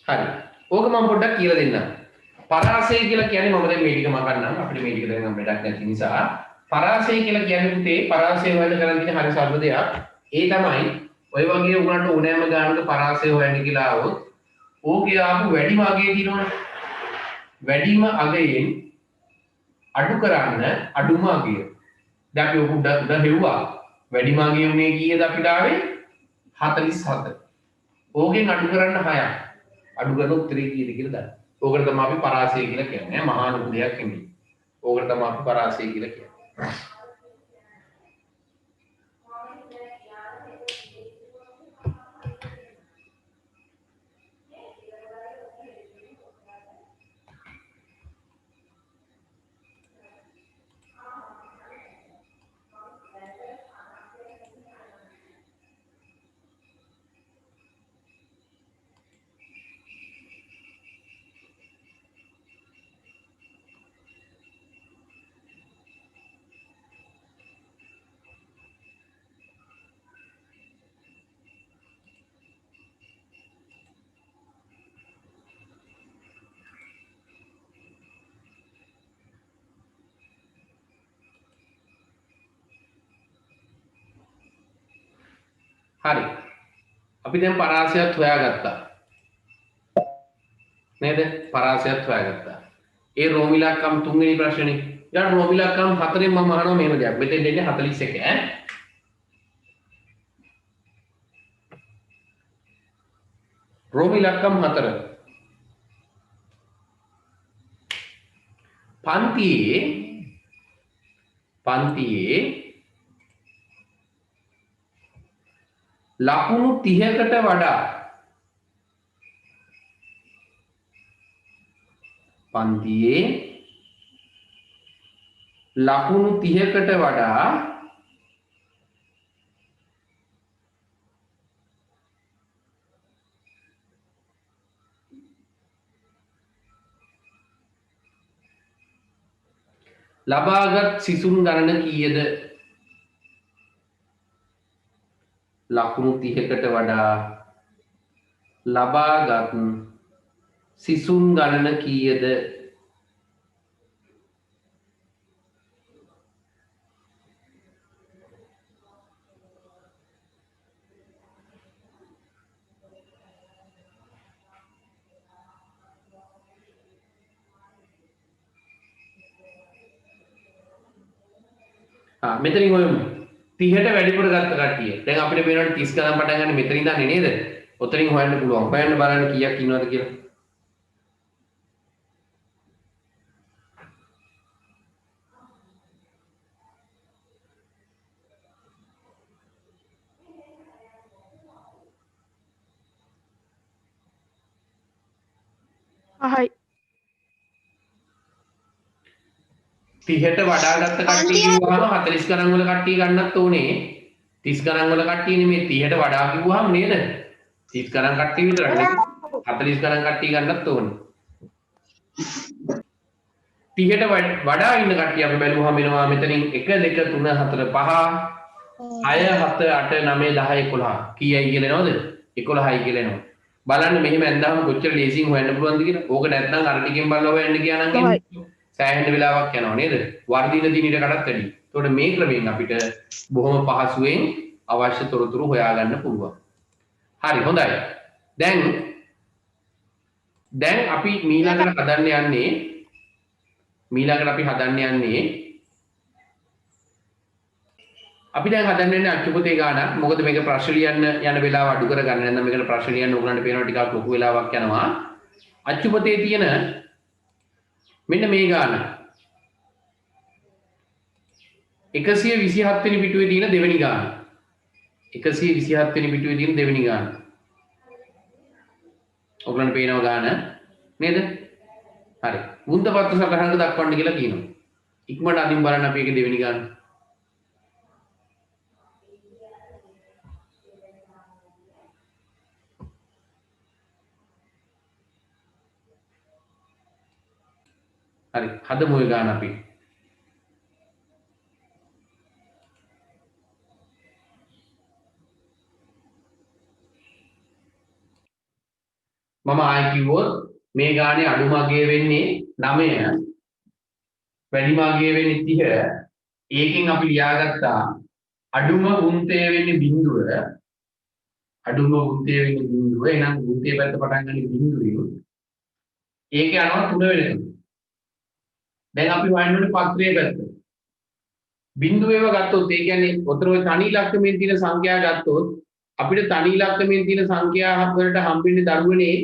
හරි. ඕක මම පොඩ්ඩක් කියලා දෙන්නම්. පරාසය කියලා කියන්නේ මම දැන් මේ ටික මකන්නම්. අපිට මේ ටික දැන් වැඩක් නැති නිසා පරාසය කියලා කියන්නේ පුතේ පරාසය හොයන්න කරන් තියෙන හරි සරල දෙයක්. ඒ තමයි ඔය වගේ උගලන්ට ඕනෑම ගානක පරාසය හොයන්න කියලා આવොත් ඕකේ ආපු වැඩිම අගය තියෙනවනේ. වැඩිම අගයෙන් අඩු කරන්න අඩුම අගය. දැන් අපි උඩ හෙව්වා. වැඩිම අගය උනේ කීයද අපිට ආවේ? 47. ඕකෙන් අඩු කරන්න 6ක්. අඩු කරන උත්තරේ කීයද කියලා දාන්න. ඕකට තමයි අපි පරාසය කියලා කියන්නේ. මහා ලොකු දෙයක් නෙමෙයි. ඕකට තමයි අපි පරාසය කියලා කියන්නේ. හරි. අපි දැන් පරාසයත් හොයාගත්තා. නේද? පරාසයත් හොයාගත්තා. ඒ රෝමිලක්කම් තුන්වෙනි ප්‍රශ්නේ. ඊට රෝමිලක්කම් හතරෙන් මම අහනවා මෙහෙම දෙයක්. මෙතෙන් දෙන්නේ 41 ඈ. රෝමිලක්කම් 4. පන්තියේ ලකුණු 30කට වඩා පන්තියේ ලකුණු 30කට වඩා ලබාගත් සිසුන් ගණන කීයද? ලකුණු 30කට වඩා ලබාගත් සිසුන් ගණන කීයද? මෙතනින් ඔය 30ට වැඩිපුර ගත්ත කට්ටිය. දැන් අපිට පේනවා 30 ගණන් පටන් ගන්න මෙතනින් ඉඳන් නේද? ඔතනින් හොයන්න පුළුවන්. හොයන්න බලන්න කීයක් ඉන්නවද කියලා. අහයි 30ට වඩා ගත්ත කට්ටිය කිව්වහම 40 ගණන් වල කට්ටිය ගන්නත් ඕනේ. 30 ගණන් වල කට්ටිය නෙමෙයි 30ට වඩා කිව්වහම නේද? 30 ගණන් කට්ටිය විතරක් නෙමෙයි 40 ගණන් කට්ටිය ගන්නත් ඕනේ. 30ට වඩා ඉන්න කට්ටිය අපි බැලුවාම එනවා මෙතනින් 1 2 3 4 5 6 7 8 9 10 11 කීයයි කියලා එනවද? 11යි කියලා එනවා. බලන්න මෙහෙම ඇඳාම කොච්චර ලේසියෙන් හොයන්න පුළුවන්ද කියලා. ඕක නැත්නම් අර ටිකෙන් බලලා හොයන්න ගියා නම් සෑහෙන වෙලාවක් යනවා නේද? වර්ධින දිනේට කඩත් වැඩි. ඒතකොට මේ ක්‍රමයෙන් අපිට බොහොම පහසුවෙන් අවශ්‍ය තොරතුරු හොයාගන්න පුළුවන්. හරි හොඳයි. දැන් අපි ඊළඟට හදන්න යන්නේ අපි දැන් හදන්න යන්නේ අච්චුපතේ ගාන. මොකද මේක ප්‍රශ්න ලියන්න යන වෙලාව අඩු කරගන්න. නැත්නම් මේකට ප්‍රශ්න ලියන්න ඕගලන්ට පේනවා ටිකක් ලොකු වෙලාවක් යනවා. අච්චුපතේ තියෙන මෙන්න මේ ගාන 127 වෙනි පිටුවේ තියෙන දෙවෙනි ගාන 127 වෙනි පිටුවේ තියෙන දෙවෙනි ගාන ඔයගලන්ට පේනවා ගාන නේද? හරි. වුන්දපත්තු සටහනක දක්වන්න කියලා කියනවා. ඉක්මනට අදින් බලන්න අපි ඒකේ දෙවෙනි ගාන. හරි. හදමු ඒ ගාන අපි. මම ආයි කිව්වොත් මේ ගානේ අඩුම අගය වෙන්නේ 9 වැඩිම අගය වෙන්නේ 30. ඒකෙන් අපි ලියාගත්තා අඩුම වුන්තය වෙන්නේ බිඳුව. එහෙනම් වුන්තේ පැත්ත පටන් ගන්න බිඳුවෙන්. ඒක යනවා 3 වෙනකම්. දැන් අපි හොයන්න ඕනේ පත්‍රයේ පැත්ත. බිඳුවේව ගත්තොත් ඒ කියන්නේ ඔතන ඔය තනි ඉලක්කමෙන් තියෙන සංඛ්‍යා ගත්තොත් අපිට තනි ඉලක්කමෙන් තියෙන සංඛ්‍යා වලට හම්බෙන්නේ දරුවනේ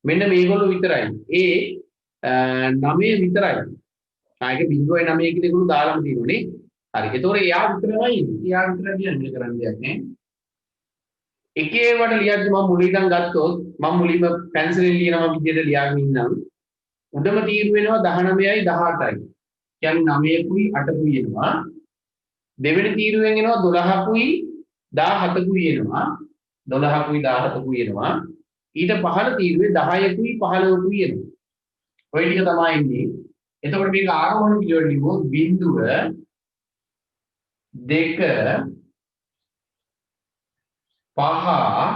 මෙන්න මේගොල්ලෝ විතරයි. ඒ 9 විතරයි. ආයේ 0.9 කියන ඒගොල්ලෝ දාලාම තියෙනුනේ. හරි. ඒතකොට එයා විතරමයි ඉන්නේ. එයා විතර කියන්නේ කරන්න දෙයක් නෑ. එකේ වට ලියද්දි මම මුලින්ම ගත්තොත් මම මුලින්ම පැන්සලෙන් ලියනවා විදිහට ලියාගෙන ඉන්නම්. උඩම තීරු වෙනවා 19යි 18යි. කියන්නේ 9කුයි 8කුයි එනවා. දෙවෙනි තීරුවෙන් එනවා 12කුයි 17කුයි එනවා. 12කුයි 17කුයි එනවා. ඊට පහළ තීරුවේ 10කුයි 15කුයි එනවා. ඔය ටික තමයි ඉන්නේ. එතකොට මේක ආරෝහණ පිළිවෙල ලිව්වොත් බිඳුව 2 5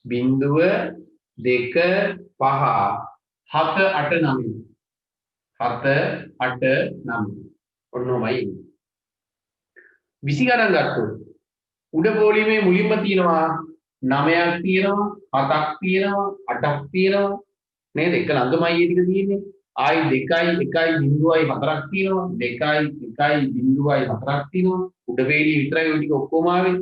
බිඳුව 2 5 7 8 9 7 8 9 ඔන්නෝමයි 20 ගණන් ගත්තොත් උඩ පොලිමේ මුලින්ම තියෙනවා 9ක් තියෙනවා 7ක් තියෙනවා 8ක් තියෙනවා නේද? එක ළඟමයි ටික තියෙන්නේ. ආයි 2යි 1යි 0යි 4ක් තියෙනවා 2යි 1යි 0යි 4ක් තියෙනවා. උඩ පෙළිය විතරයි ওই ටික ඔක්කොම ආවේ.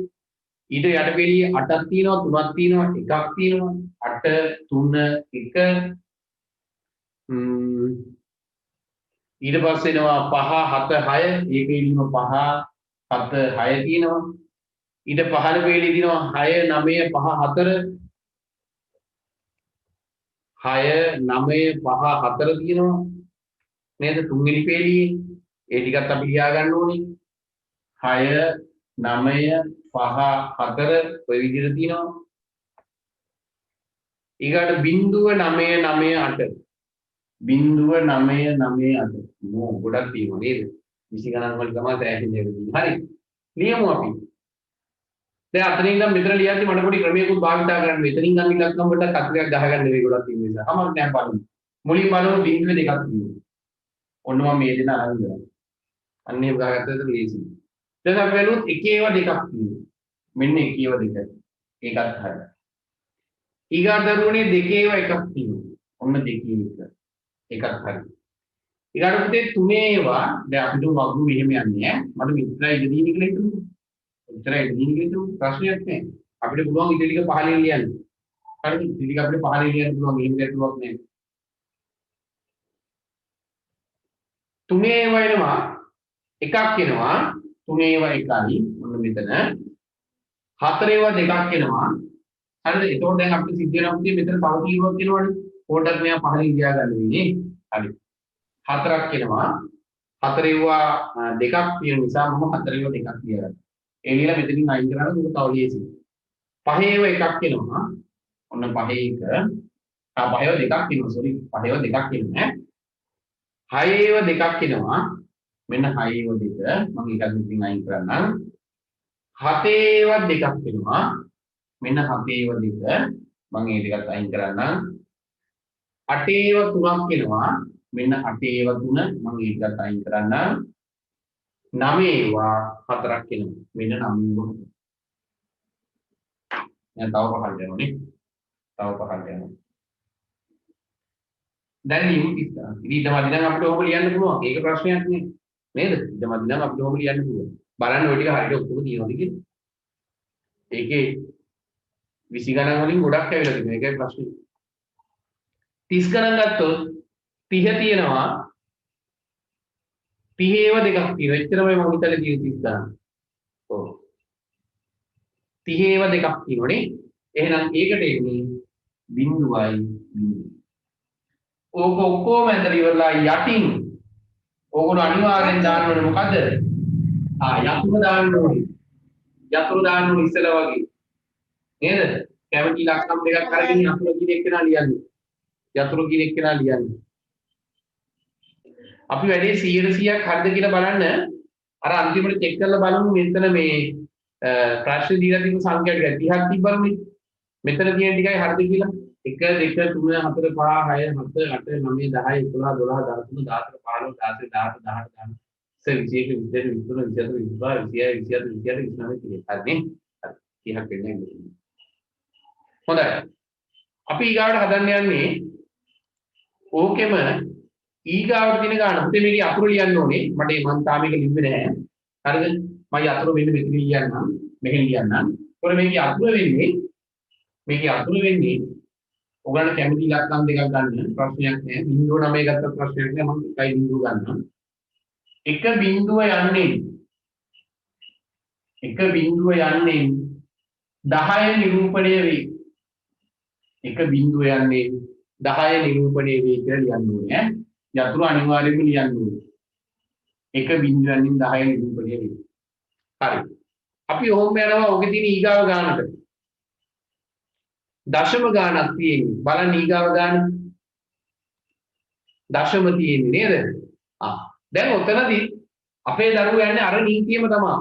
ඊට යට පෙළිය 8ක් තියෙනවා 3ක් තියෙනවා 1ක් තියෙනවා 8 3 1 ඊට පස්සේ එනවා 5 7 6 ඒකේ ඉන්නව 5 7 6 තියෙනවා. ඊට පහළ පෙළිය දිනවා 6 9 5 4 6 9 5 4 තියෙනවා නේද? තුන්වෙනි පෙළියේ ඒ ටිකත් අපි ලියා ගන්න ඕනේ. 6 9 5 4 ඔය විදිහට තියෙනවා. ඊගාට 0.998 0.998 මෝ ගොඩක් තියෙනවා නේද? 20 ගණන් වල තමයි සෑහෙන දේ තියෙන්නේ. හරි. ලියමු අපි. දැන් අතනින් නම් මෙතන ලියද්දි මට පොඩි ක්‍රමයකුත් භාවිතා කරන්න. මෙතනින් නම් ඉලක්කම් වලට කතරයක් ගහගන්න වෙයි ගොඩක් තියෙන නිසා. කමක් නැහැ බලමු. මුලින් බලමු බිංදුවේ දෙකක් තියෙනවා. ඔන්න මම මේ දෙන අරන් ගන්නවා. අන්න එහෙම ගහගත්තද ලේසි. දැන් අපි බලුවොත් එකේව දෙකක් තියෙනවා. මෙන්න එකේව දෙක. ඒකත් හරි. ඊගාට දරුවනේ දෙකේව එකක් තියෙනවා. ඔන්න දෙකේ එක. ඒකත් හරි. ඊගාට පුතේ තුනේවා දැන් අපිට වගු මෙහෙම යන්නේ ඈ. මට විතරයි ඉඳීනේ කියලා හිතමු. විතරයි ඉඳීනේ කියලා හිතමු. ප්‍රශ්නයක් නැහැ. අපිට පුළුවන් ඉතින් ටික පහලින් ලියන්න. හරිද? ඉතින් ටික අපිට පහලින් ලියන්න පුළුවන්. එහෙම ගැටලුවක් නැහැ. තුනේව එනවා එකක් එනවා. තුනේව එකයි. ඔන්න මෙතන. හතරේව දෙකක් එනවා. හරිද? එතකොට දැන් අපිට සිද්ධ වෙනවා පුතේ මෙතන තව කීයක් එනවනේ. පොඩ්ඩක් මෙයා පහලින් ලියා ගන්න වෙන්නේ. හරි. හතරක් එනවා. හතරේවා දෙකක් තියෙන නිසා මම හතරේව දෙකක් ලියනවා. ඒ ලියලා මෙතනින් අයින් කරනවා දුක තව ලියසි. පහේව එකක් එනවා. ඔන්න පහේ එක. පහේව දෙකක් එනවා. සෝරි. පහේව දෙකක් එන්නේ. හයේව දෙකක් එනවා. මෙන්න හයේව දෙක. මම ඒකත් මෙතනින් අයින් කරන්නම්. හතේව දෙකක් එනවා. මෙන්න හතේව දෙක. මම ඒ දෙකත් අයින් කරන්නම්. අටේව තුනක් එනවා. මෙන්න අටේව තුන මම ඒකත් අයින් කරන්නම්. නවේවා හතරක් එනවා. මෙන්න නවේව. දැන් තව පහක් යනෝනේ. තව පහක් යනවා. දැන් ලියමු ඉතින්. ඊට මැදින් නම් අපිට ඕක ලියන්න පුළුවන්. ඒක ප්‍රශ්නයක් නේ. නේද? ඊට මැදින් නම් අපිට ඕක ලියන්න පුළුවන්. බලන්න ඔය ටික හරියට ඔක්කොම තියෙනවද කියලා. ඒකේ 20 ගණන් වලින් ගොඩක් ඇවිල්ලා තියෙනවා. ඒකයි ප්‍රශ්නේ. 30 ගණන් ගත්තොත් 30 තියෙනවා. 30ව දෙකක් තියෙනවා. එච්චරමයි මම හිතලා තියෙන 30 ගණන්. ඔව්. 30ව දෙකක් තියෙනවනේ. එහෙනම් ඒකට එන්නේ බිංදුවයි බිංදුවයි. ඕක ඔක්කොම ඇදලා ඉවරලා යටින් ඕගොල්ලෝ අනිවාර්යෙන් දාන්න ඕනේ මොකද? යතුරු දාන්න ඕනේ. යතුරු දාන්න ඕනේ ඉස්සෙල්ලා වගේ. නේද? කැමති ලක්ෂණ දෙකක් අරගෙන යතුරු කියන එක්කෙනා ලියන්නේ. යතුරු කියන එක්කෙනා ලියන්නේ. අපි වැඩේ 100%ක් හරිද කියලා බලන්න අර අන්තිමට චෙක් කරලා බලමු මෙතන මේ ප්‍රශ්න දීලා තියෙන සංඛ්‍යා ටික 30ක් තිබ්බනේ. මෙතන තියෙන ටිකයි හරිද කියලා 1 2 3 4 5 6 7 8 9 10 11 12 13 14 15 16 17 18 19 20 30ක් වෙන්නේ. හොඳයි. අපි ඊගාවට හදන්න යන්නේ ඕකෙම ඊගාවට දින ගන්න. අපිට මේකේ අතුරු ලියන්න ඕනේ. මට මන් තාම මේක ලිව්වේ නැහැ. හරිද? මම අතුරු මෙන්න මෙතන ලියන්නම්. මෙහෙන් ලියන්නම්. ඒතකොට මේකේ අතුරු වෙන්නේ ඔයගලන්ට කැමති ඉලක්කම් දෙකක් ගන්න ප්‍රශ්නයක් නෑ. 0.9 ගත්ත ප්‍රශ්නයක් නෑ. මම 1 බිංදුව ගන්නම්. එක බිංදුව යන්නේ 10 නිරූපණය වෙයි. එක බිංදුව යන්නේ 10 නිරූපණය වෙයි කියලා ලියන්න ඕනේ ඈ. යතුරු අනිවාර්යයෙන්ම ලියන්න ඕනේ. එක බිංදුව යන්නේ 10 නිරූපණය වෙයි. හරි. අපි ඔහොම යනවා ඔගේ තියෙන ඊගාව ගානට. දශම ගානක් තියෙන්නේ. බලන්න ඊගාව ගාන. දශම තියෙන්නේ නේද? දැන් ඔතනදී අපේ දරුවෝ යන්නේ අර නීතියම තමයි.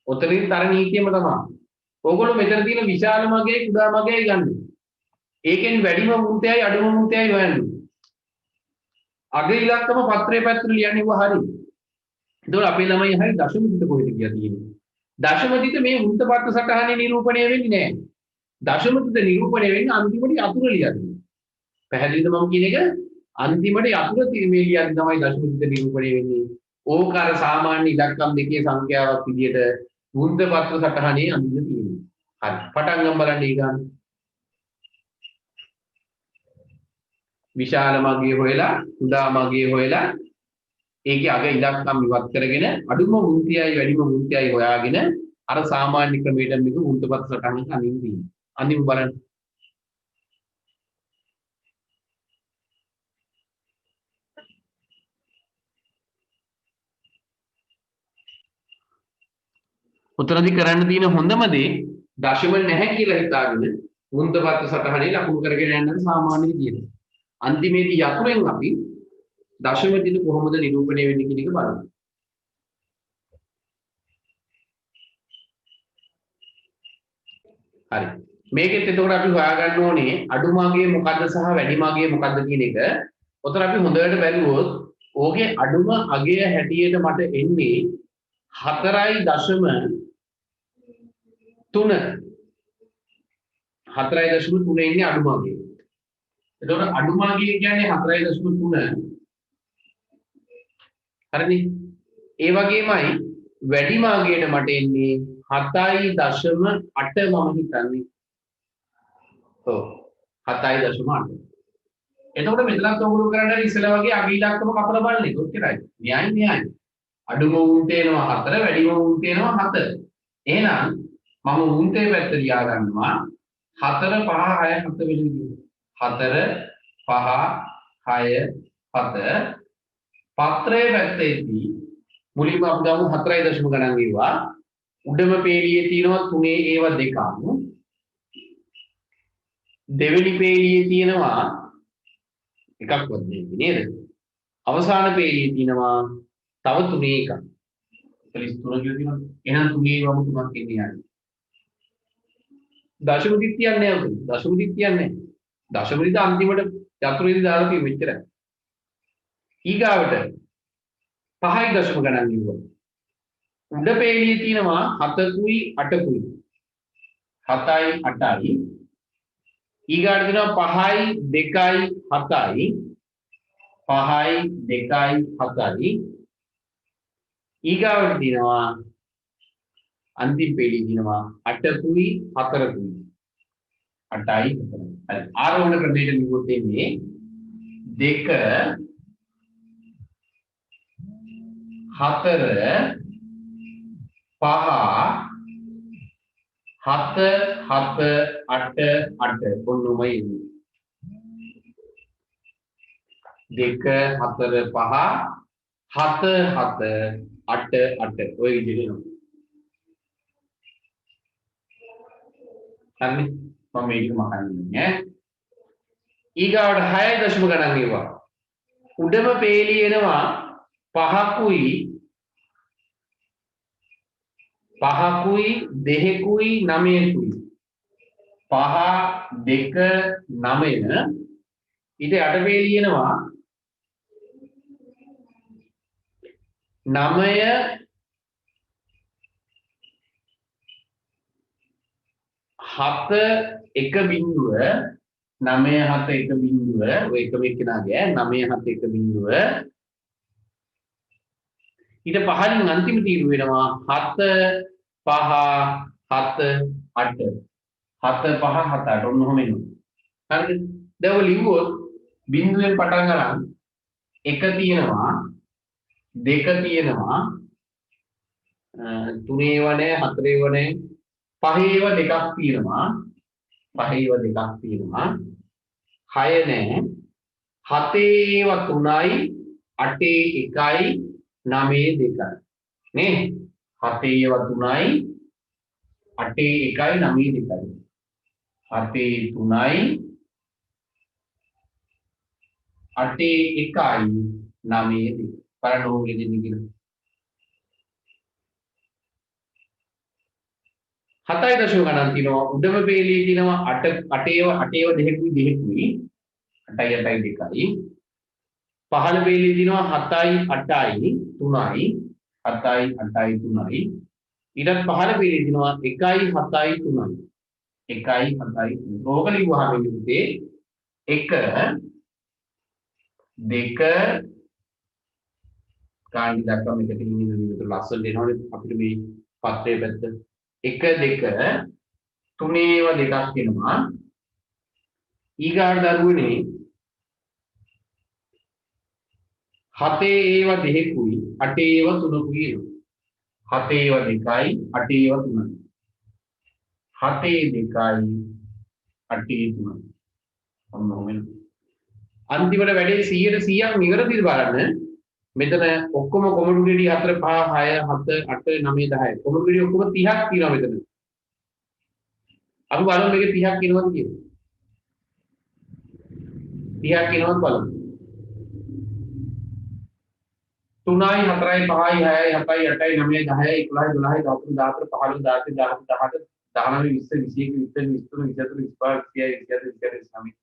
ඔතනදී අර නීතියම තමයි. ඕගොල්ලෝ මෙතන තියෙන විශාල මගයයි කුඩා මගයයි ගන්න. ඒකෙන් වැඩිම මුත්‍යයි අඩුම මුත්‍යයි හොයන්න. අග ඉලක්කම පත්‍රයේ පැත්තට ලියන්නේ වහ හරි. ඒතකොට අපේ ළමයි හරි දශම පිට කොහෙද කියලා තියෙන්නේ. දශමතිත මේ වෘත්තපත්ත සටහනේ නිරූපණය වෙන්නේ නැහැ. දශමතිත නිරූපණය වෙන්නේ අන්තිමට යතුරු ලියන්නේ. පැහැදිලිද මම කියන එක? අන්තිමට යතුරු මේ ලියන්නේ තමයි දශමතිත නිරූපණය වෙන්නේ. ඕක අර සාමාන්‍ය ඉලක්කම් දෙකේ සංඛ්‍යාවක් විදියට වෘත්තපත්ත සටහනේ අඳින්න තියෙනවා. හරි. පටන් ගමු බලන්න ඊගාන. විශාල මගිය හොයලා උදා මගිය හොයලා ඒකේ අග ඉලක්කම් ඉවත් කරගෙන අඩුම මුන්තියයි වැඩිම මුන්තියයි හොයාගෙන අර සාමාන්‍ය ක්‍රමයට මේක වෘත්තපත්ත සටහනක අඳින්න තියෙනවා. අඳිමු බලන්න. උතරදි කරන්න තියෙන හොඳම දේ දශම නැහැ කියලා හිතාගෙන වෘත්තපත්ත සටහනේ ලකුණු කරගෙන යන්න සාමාන්‍ය විදියට. අන්තිමේදී යතුරෙන් අපි දශම දින කොහොමද නිරූපණය වෙන්නේ කියන එක බලමු. හරි. මේකෙත් එතකොට අපි හොයාගන්න ඕනේ අඩුමාගේ මොකද්ද සහ වැඩිමාගේ මොකද්ද කියන එක. ඔතන අපි හොඳට බැලුවොත් ඕකේ අඩුම අගය හැටියට මට එන්නේ 4.3 4.3 ඉන්නේ අඩුමාගේ. එතකොට අඩුමාගේ කියන්නේ 4.3 හරිනේ. ඒ වගේමයි වැඩිමාගයට මට එන්නේ 7.8 මම හිතන්නේ. ඔව් 7.8. එතකොට මෙතනත් ඔගොල්ලෝ කරන්නේ ඉස්සෙල්ලා වගේ අග ඉලක්කම කපලා බලන එක. ඔච්චරයි. න්‍යායයි. අඩුම උන්ට එනවා 4 වැඩිම උන්ට එනවා 7. එහෙනම් මම උන්ටේ පැත්ත ලියා ගන්නවා 4 5 6 7 වෙන විදිහට. 4 5 6 7 පත්‍රයේ පැත්තේදී මුලින්ම අපි ගමු 4.0 ගණන් ගෙවුවා. උඩම පේළියේ තියෙනවා 3 ඒවා දෙකක්. දෙවෙනි පේළියේ තියෙනවා එකක්වත් නේද? අවසාන පේළියේ තියෙනවා තව 3 එකක්. 43 කියලා තියෙනවා. එහෙනම් 3 ඒවාම තුනක් එන්නේ යන්නේ. දශමදිත් කියන්නේ නැහැ. දශමදිත් කියන්නේ නැහැ. දශමදිත් අන්තිමට යතුරුෙදි දාලා තියෙන්නේ මෙච්චරයි. ඊගාවට 5.0 ගණන් ගිහුවා. උඩ පේළියේ තියෙනවා 7කුයි 8කුයි. 7යි 8යි. ඊගාට තියෙනවා 5යි 2යි 7යි. 5යි 2යි 7යි. ඊගාවට තියෙනවා අන්තිම පේළියේ තියෙනවා 8කුයි 4කුයි. 8යි 4යි. හරි. ආරෝහණ ක්‍රමයට නිකුත් වෙන්නේ 2 4 5 7 7 8 8 කොන්නමයි එන්නේ 2 4 5 7 7 8 8 ඔය විදිහට එනවා. හරි මම මේක මහන්නේ ඊගාවට 6.0 ගණන් ගෙවුවා. උඩම පේළිය එනවා 5කුයි 2කුයි 9කුයි 5 2 9 ඊට යට පේළිය එනවා 9 7 1 බිංදුව 9 7 1 බිංදුව ඔය එක මේකනාගේ 9 7 1 බිංදුව ඊට පහලින් අන්තිම තීරුව වෙනවා 7 5 7 8 7 5 7 8 ඔන්න ඔහොම එනවා. හරිද? දැන් ඔය ලිව්වොත් බිංදුවෙන් පටන් ගන්න 1 තියෙනවා 2 තියෙනවා 3 ඒවා නැහැ 4 ඒවා නැහැ 5 ඒවා දෙකක් තියෙනවා 5 ඒවා දෙකක් තියෙනවා 6 නැහැ 7 ඒවා 3යි 8 1යි 9 2යි නේ 7 ඒවා 3යි 8 1යි 9 2යි 7 3යි 8 1යි 9 2 බලන්න ඕනේ දෙන්නේ කියලා 7.0 ගණන් තියෙනවා උඩම පේළියේ තියෙනවා 8 ඒවා දෙකකුයි 8යි 2යි පහළ පේළියේ තියෙනවා 7යි 8යි 3යි 7යි 8යි 3යි ඊටත් පහළ පිළි දිනවා 1 7 3යි 1 7 3 ඕක ලිව්වහම ඉන්නේ 1 2 කාණ්ඩ දක්වා මේකට ඉන්නේ විතර ලස්සන දෙනවනේ අපිට මේ පත්‍රයේ පැත්ත 1 2 තුනේව දෙකක් වෙනවා ඊගාට දරුවනේ 7 ඒව දෙකකුයි 8 ඒව තුනකුයි එනවා 7 ඒව 2යි 8 ඒව 3යි 7 2යි 8 3යි ඔන්න ඔහෙම අන්තිමට වැඩේ 100%ක් ඉවරදීද බලන්න මෙතන ඔක්කොම කොමඩු ගෙඩි 4 5 6 7 8 9 10 කොමඩු ගෙඩි ඔක්කොම 30ක් තියෙනවා මෙතන අපි බලමු මේකේ 30ක් එනවද කියලා 30ක් එනවද බලමු 3යි 4යි 5යි 6යි 7යි 8යි 9යි 10යි 11යි 12යි 13 14 15 16 17 18 19 20 21 22 23 24 25 26 27 28 29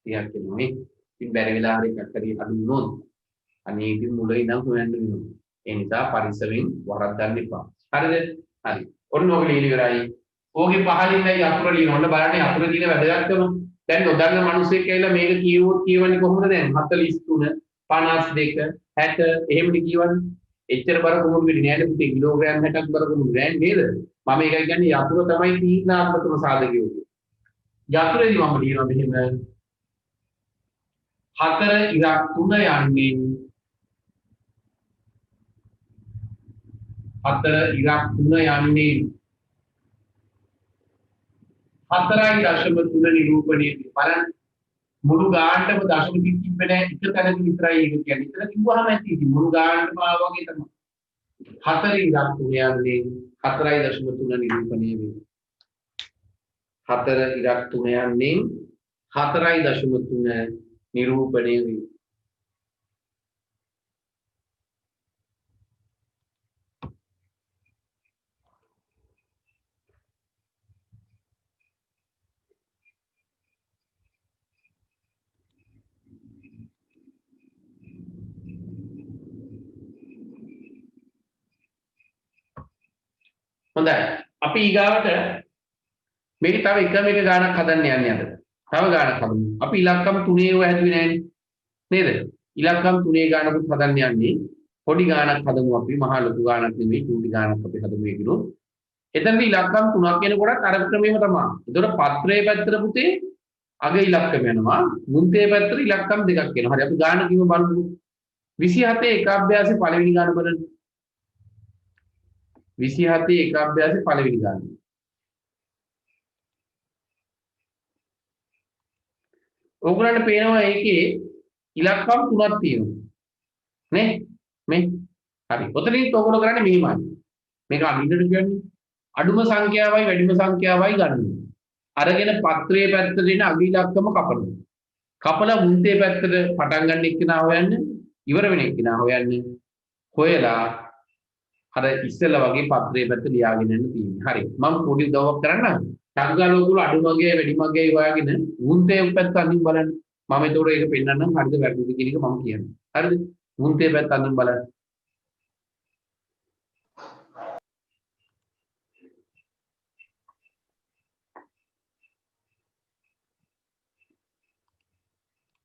30ක් එනවා ඉතින් බැරි වෙලා හරි එකක් හරි අඩු වුණොත් අනේ ඉතින් මුලින් ඉඳන් හොයන්න වෙනවා ඒ නිසා පරිස්සමෙන් වරද්දන්න එපා හරිද හරි ඔන්න ඔක ලියලා ඉවරයි ඕකේ පහලින් මේ අකුර ලියන ඔන්න බලන්න අකුර දින වැදගත්කම දැන් නොදන්න මිනිස්සෙක් කියලා මේක කියවුවොත් කියවන්නේ කොහොමද දැන් 43 52 60 එහෙමනේ කියවන්නේ එච්චර බර කොමුඩු වෙන්නේ නෑනේ පුතේ කිලෝග්‍රෑම් 60ක් බර කොමුඩු නෑ නේද මම ඒකයි කියන්නේ යතුර තමයි තීක්ෂණාත්මකම සාධකය යතුරේදී මම ලියනවා මෙහෙම 4 ඉරක් 3 යන්නේ 4 ඉරක් 3 යන්නේ 4.3 නිරූපණය බලන්න මුළු ගානටම දශම තිබ්බේ නැහැ එක තැනක විතරයි ඒක කියන්නේ. ඉතල කිව්වහම ඇති ඉතින් මුළු ගානටම ආවා වගේ තමයි. 4 ඉරක් 3 යන්නේ 4.3 නිරූපණය වෙනවා. 4 ඉරක් 3 යන්නේ 4.3 නිරූපණය වෙනවා. හොඳයි අපි ඊගාවට මේක තව එකම එක ගානක් හදන්න යන්නේ අද. තව ගානක් හදමු. අපි ඉලක්කම් 3 ඒව හැදුවේ නෑනේ. නේද? ඉලක්කම් 3 ගානකුත් හදන්න යන්නේ. පොඩි ගානක් හදමු අපි මහා ලොකු ගානක් නෙවෙයි චූටි ගානක් අපි හදමු ඒකිනොත්. එතනදී ඉලක්කම් 3ක් එනකොටත් අර ක්‍රමෙම තමයි. ඒතකොට පත්‍රයේ පැත්තට පුතේ අග ඉලක්කම යනවා. මුන්තේ පැත්තට ඉලක්කම් 2ක් එනවා. හරි අපි ගාන කිව්ව බලමු. 27 එක අභ්‍යාසයේ පළවෙනි ගාන බලන්න. 27 එක අභ්‍යාසයේ පළවෙනි ගාන. ඕගොල්ලන්ට පේනවා ඒකේ ඉලක්කම් 3ක් තියෙනවා. නේ? මේ හරි. ඔතනින් ඕගොල්ලෝ කරන්නේ මෙහෙමයි. මේක අඳින්නට කියන්නේ අඩුම සංඛ්‍යාවයි වැඩිම සංඛ්‍යාවයි ගන්නවා. අරගෙන පත්‍රයේ පැත්තට එන අග ඉලක්කම කපනවා. කපලා මුන්තේ පැත්තට පටන් ගන්න එක්කෙනා හොයන්න, ඉවර වෙන එක්කෙනා හොයන්න. හොයලා අර ඉස්සෙල්ලා වගේ පත්‍රයේ පැත්ත ලියාගෙන යන්න තියෙන්නේ. හරි. මම පොඩි උදව්වක් කරන්නම්. ටග්ගලෝගුල අඩුමගේ වැඩිමගේ හොයාගෙන මුන්තේ පැත්ත අඳින් බලන්න. මම ඒතකොට ඒක පෙන්නන්නම් හරිද වැරදිද කියන එක මම කියන්නේ. හරිද? මුන්තේ පැත්ත අඳින් බලන්න.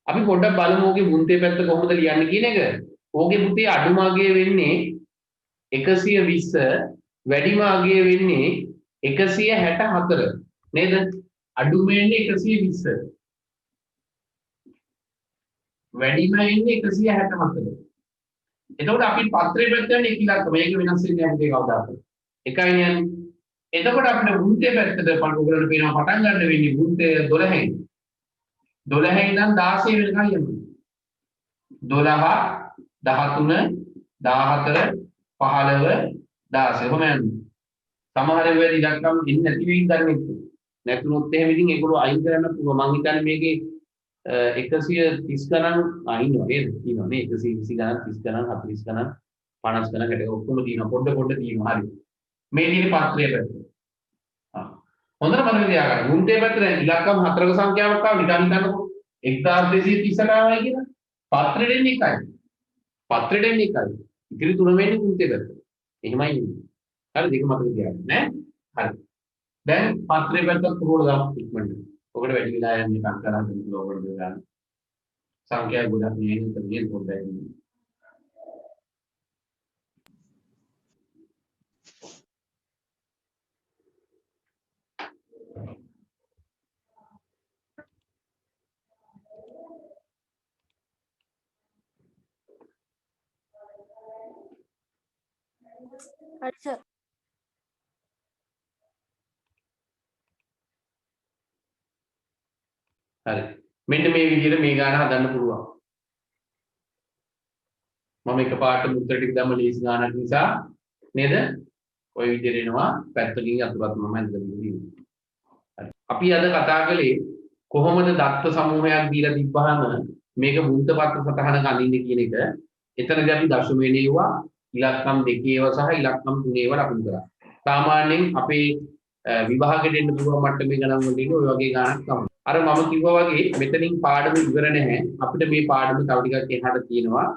අපි පොඩ්ඩක් බලමු ඕකේ මුන්තේ පැත්ත කොහොමද ලියන්නේ කියන එක. ඕකේ පුතේ අඩුමගේ වෙන්නේ 120 වැඩිම අගය වෙන්නේ 164 නේද? අඩුම වෙන්නේ 120 වැඩිම වෙන්නේ 164. එතකොට අපි පත්‍රයේ පැත්තට එක ඉලක්ක මේක වෙනස් වෙන්නේ නැහැ කවදාවත්. එකයි නේද? එතකොට අපිට මුන්තේ පැත්තට ඔයගොල්ලෝ පේනවා පටන් ගන්න වෙන්නේ මුන්තේ 12න්. 12 ඉඳන් 16 වෙනකන් යනවා. 12 13 14 15 16 කොහොම යන්නේ? සමහර වෙලාවට ඉලක්කම් ඉන්නේ නැති වෙයින් ගන්න එක. නැතුනොත් එහෙම ඉතින් ඒගොල්ලෝ අයින් කරන්න පුළුවන්. මං හිතන්නේ මේකේ 130 ගණන් ඉන්නවා නේද? තියෙනවා නේ 120 ගණන් 30 ගණන් 40 ගණන් 50 ගණන් ගැට ඔක්කොම තියෙනවා. පොඩ තියෙනවා. හරි. මේ තියෙන්නේ පත්‍රයේ පැත්ත. හොඳට මතක තියාගන්න. මුන්තේ පැත්තට ඉලක්කම් 4ක සංඛ්‍යාවක් ආව නිකන් හිතන්නකො 1230 ආවයි කියලා. පත්‍රෙට එන්නේ එකයි. පත්‍රෙට එන්නේ එකයි. ඉතිරි තුන වෙන්නේ මුන්තේ පැත්තට. එහෙමයි ඉන්නේ. හරි දෙක මතක තියාගන්න නේ. හරි. දැන් පත්‍රේ පැත්තට පුරවල දාමු ඉක්මනට. ඔකට වැඩි වෙලා යන්නේ එකක් කරන් දෙන්න ඕකට ගන්න. සංඛ්‍යා ගොඩක් නේ ඉතින් පොඩ්ඩයි. හරි සර්. හරි. මෙන්න මේ විදිහට මේ ගාන හදන්න පුළුවන්. මම එකපාරට මුත්‍ර ටික දැම්ම ලීස් ගානක් නිසා නේද? ওই විදිහට එනවා පැත්තකින් අතුරත් මම ඇඳලා දෙන්නේ. හරි. අපි අද කතා කළේ කොහොමද දත්ත සමූහයක් දීලා තිබ්බහම මේක මුද්ද පත්‍ර සටහනක අඳින්න කියන එක. එතනදී අපි දශමයේ නේවා ඉලක්කම් 2 සහ ඉලක්කම් 3 ලකුණු කරා. සාමාන්‍යයෙන් අපේ විභාගෙට එන්න පුළුවන් මට්ටමේ ගණන් වලට ඉන්නේ ඔය වගේ ගණනක් තමයි. අර මම කිව්වා වගේ මෙතනින් පාඩම ඉවර නැහැ. අපිට මේ පාඩම තව ටිකක් එහාට තියෙනවා.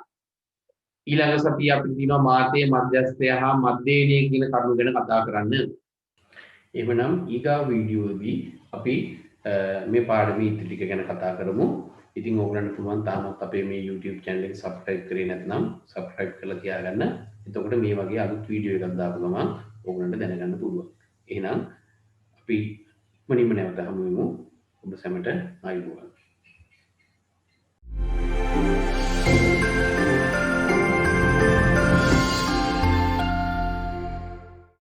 ඊළඟ සතිය අපිට තියෙනවා මාතේ මධ්‍යස්ථය හා මධ්‍යේනය කියන කරුණු ගැන කතා කරන්න. එහෙනම් ඊගා වීඩියෝදී අපි මේ පාඩමේ ඉතිරි ටික ගැන කතා කරමු. ඉතින් ඕගලන්ට පුළුවන් තාමත් අපේ මේ YouTube channel එක subscribe කරේ නැත්නම් subscribe කරලා තියාගන්න. එතකොට මේ වගේ අලුත් වීඩියෝ එකක් දාපු ගමන් ඕගලන්ට දැනගන්න පුළුවන්. එහෙනම් අපි ඉක්මනින්ම නැවත හමු වෙමු. ඔබ සැමට ආයුබෝවන්.